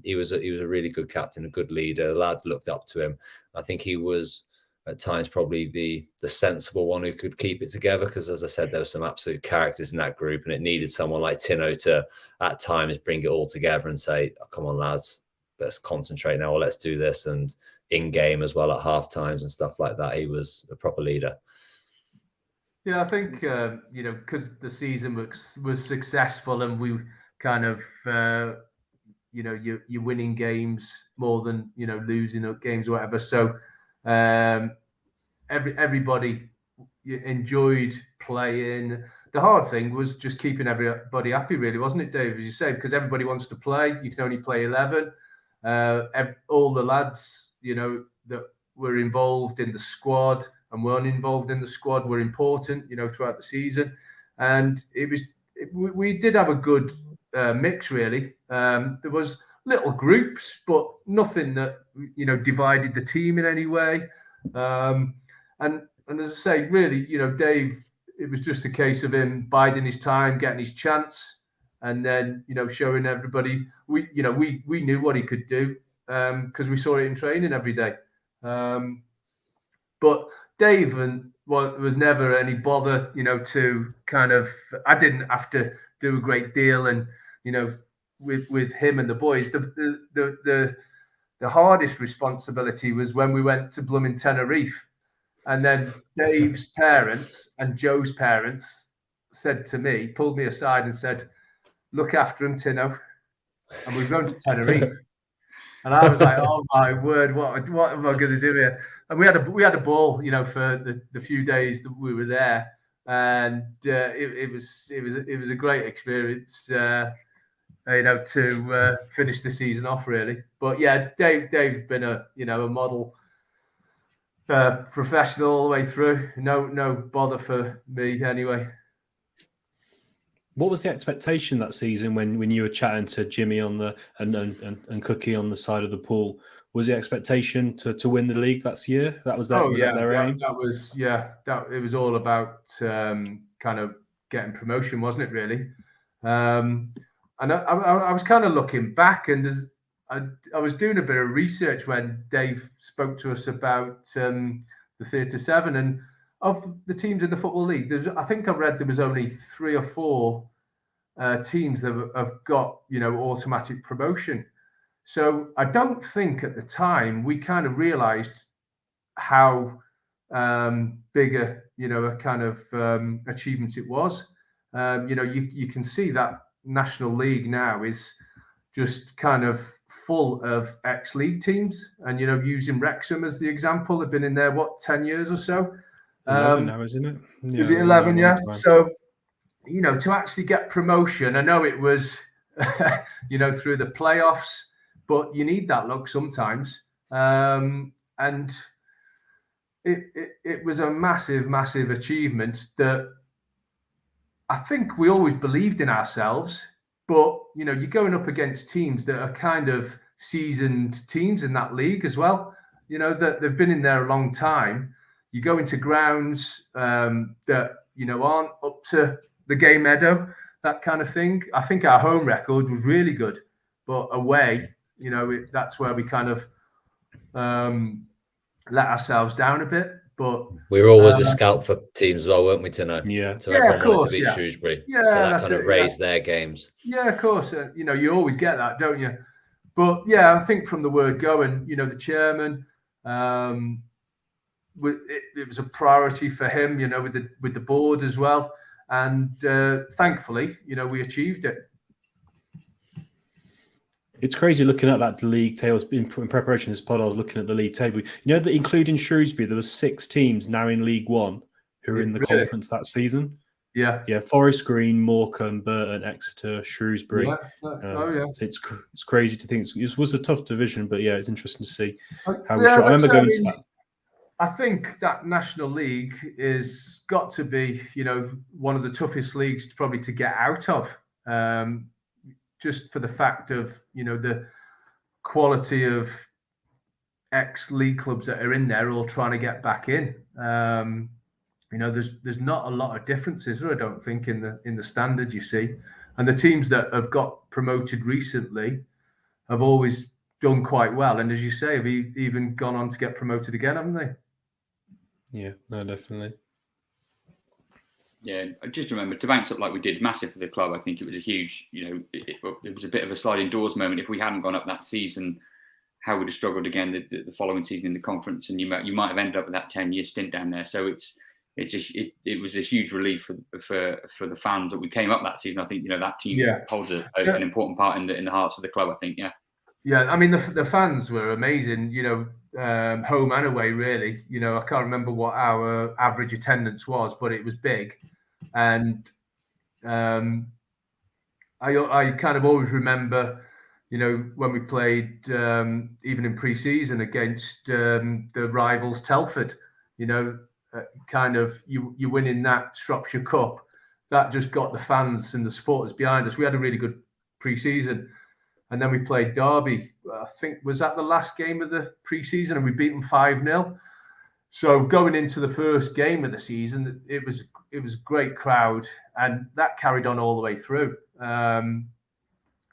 he was a really good captain, a good leader. The lads looked up to him. I think he was at times probably the sensible one who could keep it together, because as I said, there were some absolute characters in that group, and it needed someone like Tino to at times bring it all together and say, oh, come on lads, let's concentrate now, or let's do this. And in game as well at half times and stuff like that, he was a proper leader. Yeah, I think because the season was successful, and we kind of you're winning games more than losing games or whatever, so everybody enjoyed playing. The hard thing was just keeping everybody happy, really, wasn't it, Dave? As you say, because everybody wants to play. You can only play 11. All the lads, that were involved in the squad and weren't involved in the squad were important, throughout the season. And we did have a good mix, really. There was little groups, but nothing that divided the team in any way. And as I say, really, Dave, it was just a case of him biding his time, getting his chance, and then showing everybody we knew what he could do, because we saw it in training every day. But Dave was never any bother, to kind of. I didn't have to do a great deal, and with him and the boys, the hardest responsibility was when we went to blooming Tenerife, and then Dave's parents and Joe's parents pulled me aside and said, "Look after him, Tino," and we're going to Tenerife. And I was like, "Oh my word, what am I going to do here?" And we had a ball, for the few days that we were there, and it was a great experience. To finish the season off, really. But yeah, Dave's been a model professional all the way through. No bother for me anyway. What was the expectation that season when you were chatting to Jimmy on the and Cookie on the side of the pool? Was the expectation to win the league that year? That was that. Their aim? It was all about kind of getting promotion, wasn't it? Really. And I was kind of looking back, and I was doing a bit of research when Dave spoke to us about the 37, and of the teams in the Football League, I think I've read there was only 3 or 4 teams that have got, automatic promotion. So I don't think at the time we kind of realised how big a kind of achievement it was. You can see that National League now is just kind of full of ex-league teams, and using Wrexham as the example, they've been in there 10 years or so. 11 now, isn't it? Is it 11? Yeah. So to actually get promotion, I know it was through the playoffs, but you need that luck sometimes, and it was a massive achievement that I think we always believed in ourselves. But you're going up against teams that are kind of seasoned teams in that league as well. That they've been in there a long time. You go into grounds that aren't up to the game meadow, that kind of thing. I think our home record was really good, but away, that's where we kind of let ourselves down a bit. But we were always a scalp for teams as well, weren't we, Tino? Yeah. So everyone wanted to beat Shrewsbury. Yeah, so that kind of raised their games. Yeah, of course. You always get that, don't you? But yeah, I think from the word go, and the chairman, it was a priority for him, with the board as well. And thankfully, we achieved it. It's crazy looking at that league table. In preparation of this pod, I was looking at the league table. That including Shrewsbury, there were 6 teams now in League One who are in the conference that season. Yeah. Forest Green, Morecambe, Burton, Exeter, Shrewsbury. Yeah. So it's crazy to think it was a tough division, but yeah, it's interesting to see how I remember going to that. I think that National League is got to be, one of the toughest leagues probably to get out of. Just for the fact of, the quality of ex-league clubs that are in there all trying to get back in. There's not a lot of differences, I don't think, in the standard you see. And the teams that have got promoted recently have always done quite well. And as you say, have even gone on to get promoted again, haven't they? Yeah, no, definitely. Yeah, I just remember to bounce up like we did, massive for the club. I think it was a huge, it was a bit of a sliding doors moment. If we hadn't gone up that season, how would have struggled again the following season in the conference, and you might have ended up with that 10-year stint down there. So it was a huge relief for the fans that we came up that season. I think that team holds an important part in the hearts of the club. I think, yeah. Yeah, I mean the fans were amazing. Home and away, really. I can't remember what our average attendance was, but it was big. And I kind of always remember, when we played even in pre-season against the rivals Telford, kind of you winning that Shropshire Cup, that just got the fans and the supporters behind us. We had a really good pre-season. And then we played Derby. I think was that the last game of the pre-season, and we beat them 5-0. So going into the first game of the season, it was a great crowd, and that carried on all the way through.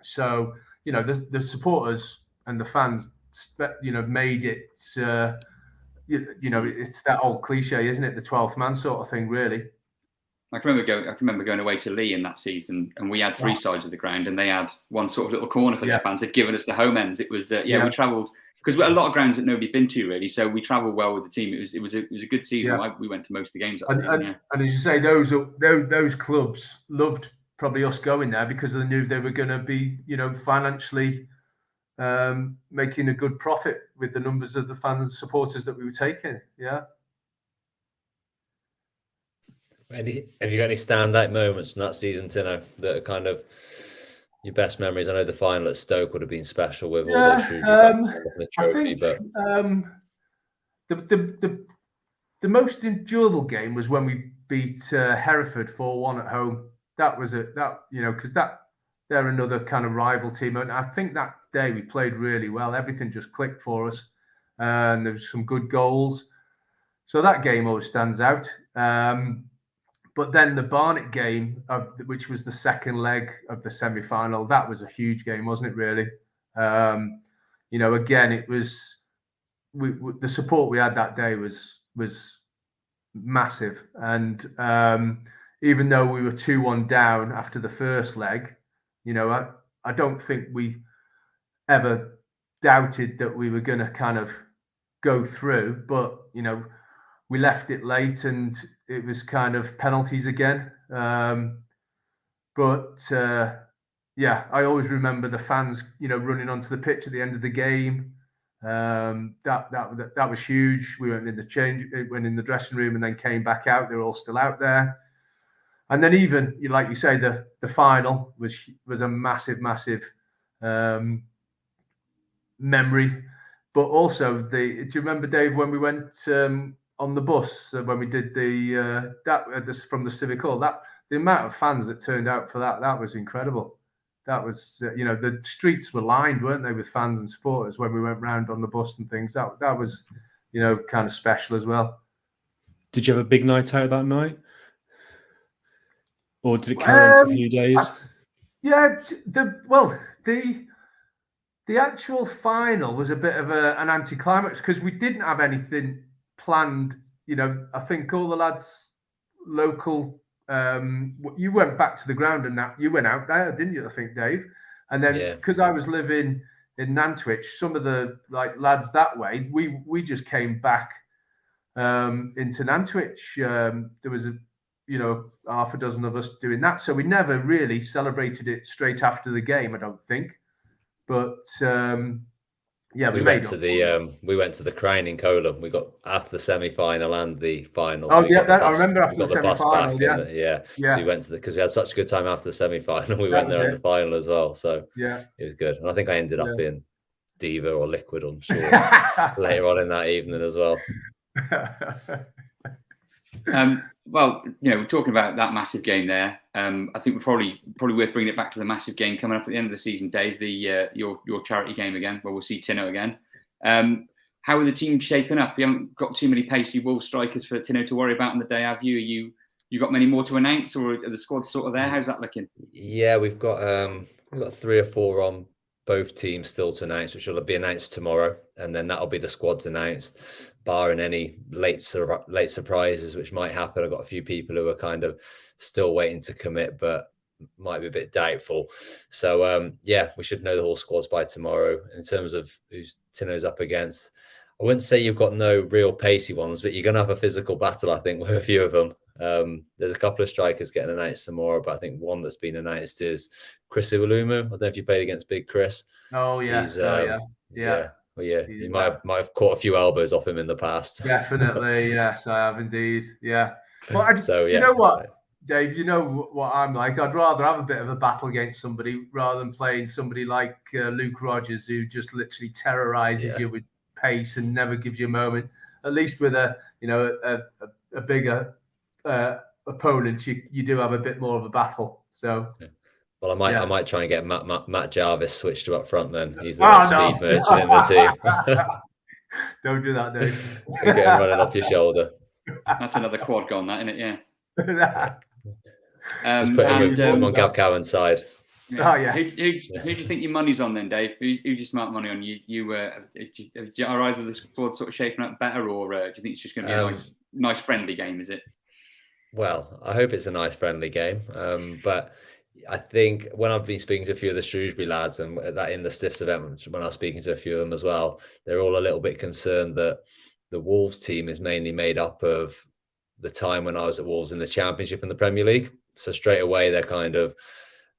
So the supporters and the fans, made it. It's that old cliche, isn't it? The 12th man sort of thing, really. I can remember going away to Lee in that season, and we had 3 sides of the ground, and they had one sort of little corner for their fans. They'd given us the home ends. It was we travelled because a lot of grounds that nobody been to really. So we travelled well with the team. It was a good season. We went to most of the games that season. And as you say, those clubs loved probably us going there because they knew they were going to be financially making a good profit with the numbers of the fans and supporters that we were taking. Yeah. Have you got any standout moments from that season, Tino, that are kind of your best memories? I know the final at Stoke would have been special with all those the trophy, but the most enjoyable game was when we beat Hereford 4-1 at home. That was because they're another kind of rival team, and I think that day we played really well. Everything just clicked for us, and there was some good goals. So that game always stands out. But then the Barnet game, which was the second leg of the semi-final, that was a huge game, wasn't it? Really, again, it was the support we had that day was massive. And even though we were 2-1 down after the first leg, I don't think we ever doubted that we were going to kind of go through. But, we left it late and it was kind of penalties again. I always remember the fans, running onto the pitch at the end of the game. That was huge. We went in the dressing room and then came back out. They were all still out there. And then even, like you say, the final was a massive memory. But also, do you remember, Dave, when we went on the bus when we did from the Civic Hall? The amount of fans that turned out for that was incredible. That was, the streets were lined, weren't they, with fans and supporters when we went round on the bus and things. That was, kind of special as well. Did you have a big night out that night? Or did it carry on for a few days? The actual final was a bit of an anticlimax because we didn't have anything planned. I think all the lads local, you went back to the ground and you went out there, didn't you? I think, Dave. And then because I was living in Nantwich, some of the lads that way, we just came back into Nantwich. There was half a dozen of us doing that, so we never really celebrated it straight after the game, I don't think. But we went to the crowning column. We got after the semi-final and the final. I remember after the semi-final. So we went because we had such a good time after the semi-final. We went there in the final as well. So it was good. And I think I ended up in Diva or Liquid, I'm sure, later on in that evening as well. Well, we're talking about that massive game there. I think we're probably worth bringing it back to the massive game coming up at the end of the season, Dave. Your charity game again, where we'll see Tino again. How are the teams shaping up? You haven't got too many pacey Wolves strikers for Tino to worry about on the day, have you? You got many more to announce, or are the squads sort of there? How's that looking? Yeah, we've got 3 or 4 on both teams still to announce, which will be announced tomorrow, and then that'll be the squads announced, barring any late surprises which might happen. I've got a few people who are kind of still waiting to commit, but might be a bit doubtful. So we should know the whole squads by tomorrow. In terms of who's Tino's up against, I wouldn't say you've got no real pacey ones, but you're going to have a physical battle, I think, with a few of them. There's a couple of strikers getting announced tomorrow, but I think one that's been announced is Chris Iwalumu. I don't know if you played against Big Chris. Oh, yeah. You might have caught a few elbows off him in the past. Definitely, yes, I have indeed. Yeah. Well, you know what, Dave? You know what I'm like. I'd rather have a bit of a battle against somebody rather than playing somebody like Luke Rogers, who just literally terrorizes you with pace and never gives you a moment. At least with a bigger opponent, you do have a bit more of a battle. So. Yeah. Well, I might try and get Matt Jarvis switched to up front then. He's the speed merchant in the team. Don't do that, Dave. Get him running off your shoulder. That's another quad gone, that, isn't it? Yeah. Just put him on Gav Cowan's side. Yeah. Oh, yeah. Who do you think your money's on then, Dave? Who's your smart money on? Are either the squad sort of shaping up better, or do you think it's just going to be a nice friendly game, is it? Well, I hope it's a nice friendly game. But I think when I've been speaking to a few of the Shrewsbury lads and that in the Stiffs event, when I was speaking to a few of them as well, they're all a little bit concerned that the Wolves team is mainly made up of the time when I was at Wolves in the Championship and the Premier League. So straight away, they're kind of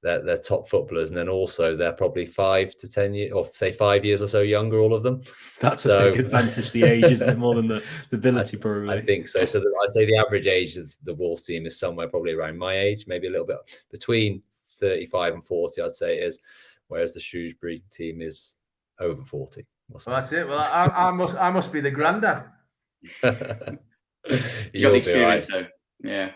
they're top footballers, and then also they're probably 5 to 10 years, or say 5 years or so younger, all of them. That's a big advantage, the age, isn't it, more than the ability, probably? I think so. So I'd say the average age of the Wolves team is somewhere probably around my age, maybe a little bit between 35 and 40, I'd say it is, whereas the Shrewsbury team is over 40. Well, that's it. Well, I must be the granddad. You'll be all right. So, yeah.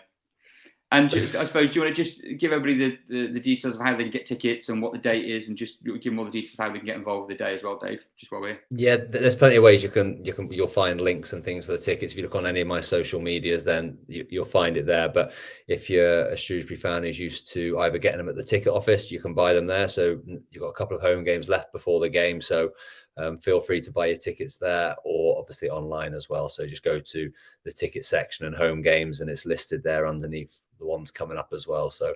And I suppose, do you want to just give everybody the details of how they can get tickets and what the date is, and just give them all the details of how they can get involved with the day as well, Dave? Just while we're there's plenty of ways you'll find links and things for the tickets. If you look on any of my social medias, then you'll find it there. But if you're a Shrewsbury fan who's used to either getting them at the ticket office, you can buy them there. So you've got a couple of home games left before the game, so feel free to buy your tickets there, or support obviously online as well. So just go to the ticket section and home games, and it's listed there underneath the ones coming up as well. So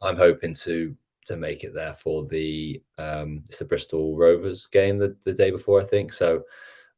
I'm hoping to make it there for it's the Bristol Rovers game the day before, I think. So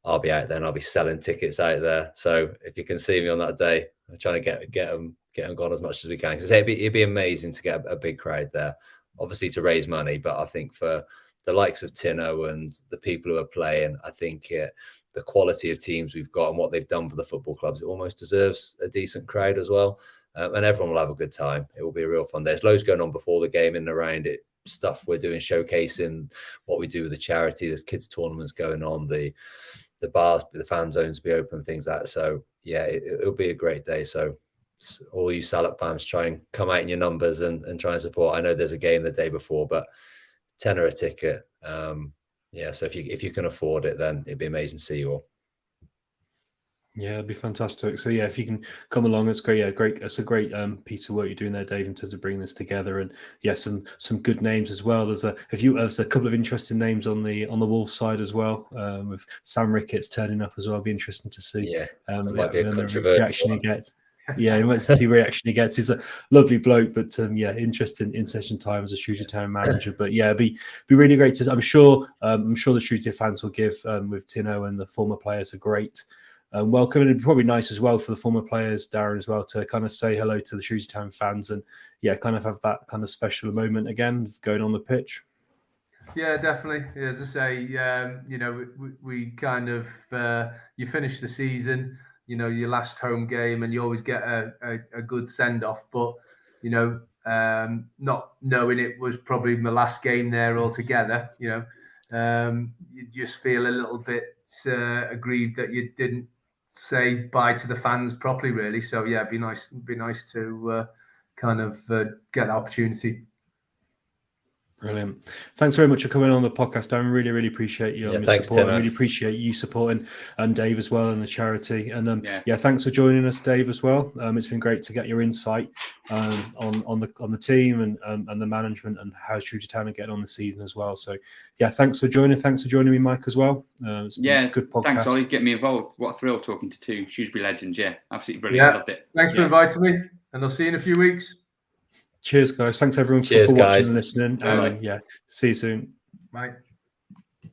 I'll be out there and I'll be selling tickets out there. So if you can see me on that day, I'm trying to get them gone as much as we can, because it'd be amazing to get a big crowd there, obviously to raise money. But I think for the likes of Tino and the people who are playing, I think the quality of teams we've got and what they've done for the football clubs, it almost deserves a decent crowd as well. And everyone will have a good time. It will be a real fun day. There's loads going on before the game and around it. Stuff we're doing, showcasing what we do with the charity. There's kids tournaments going on. The bars, the fan zones will be open, things like that. So yeah, it'll be a great day. So all you Salop fans, try and come out in your numbers and try and support. I know there's a game the day before, but £10 a ticket. Yeah, so if you can afford it, then it'd be amazing to see you all. Yeah, it'd be fantastic. So yeah, if you can come along, it's great. Yeah, great. It's a great piece of work you're doing there, Dave, in terms of bringing this together. And yeah, some good names as well. There's a couple of interesting names on the Wolves side as well. With Sam Ricketts turning up as well. It'll be interesting to see. Yeah, might be a controversial reaction he gets. Yeah, he wants to see reaction he gets. He's a lovely bloke, but yeah, interesting in session time as a Shrewsbury Town manager. But yeah, it'd be really great to. I'm sure the Shrewsbury fans will give with Tino and the former players a great welcome, and it'd be probably nice as well for the former players, Darren, as well, to kind of say hello to the Shrewsbury Town fans and yeah, kind of have that kind of special moment again of going on the pitch. Yeah, definitely. As I say, we kind of you finish the season, your last home game, and you always get a good send off. But not knowing it was probably my last game there altogether, you just feel a little bit aggrieved that you didn't say bye to the fans properly, really. So yeah, it'd be nice to kind of get the opportunity. Brilliant. Thanks very much for coming on the podcast, Darren. Really, really appreciate your thanks, support. Tino. I really appreciate you supporting and Dave as well and the charity. And thanks for joining us, Dave, as well. It's been great to get your insight on the team and the management and how Shrewsbury Town are getting on the season as well. So yeah, thanks for joining. Thanks for joining me, Mike, as well. It's been a good podcast. Thanks, Ollie. Get me involved. What a thrill talking to two Shrewsbury legends. Yeah, absolutely brilliant. I loved it. Thanks for inviting me, and I'll see you in a few weeks. Cheers, guys. Thanks everyone for watching and listening. Yeah, see you soon. Bye.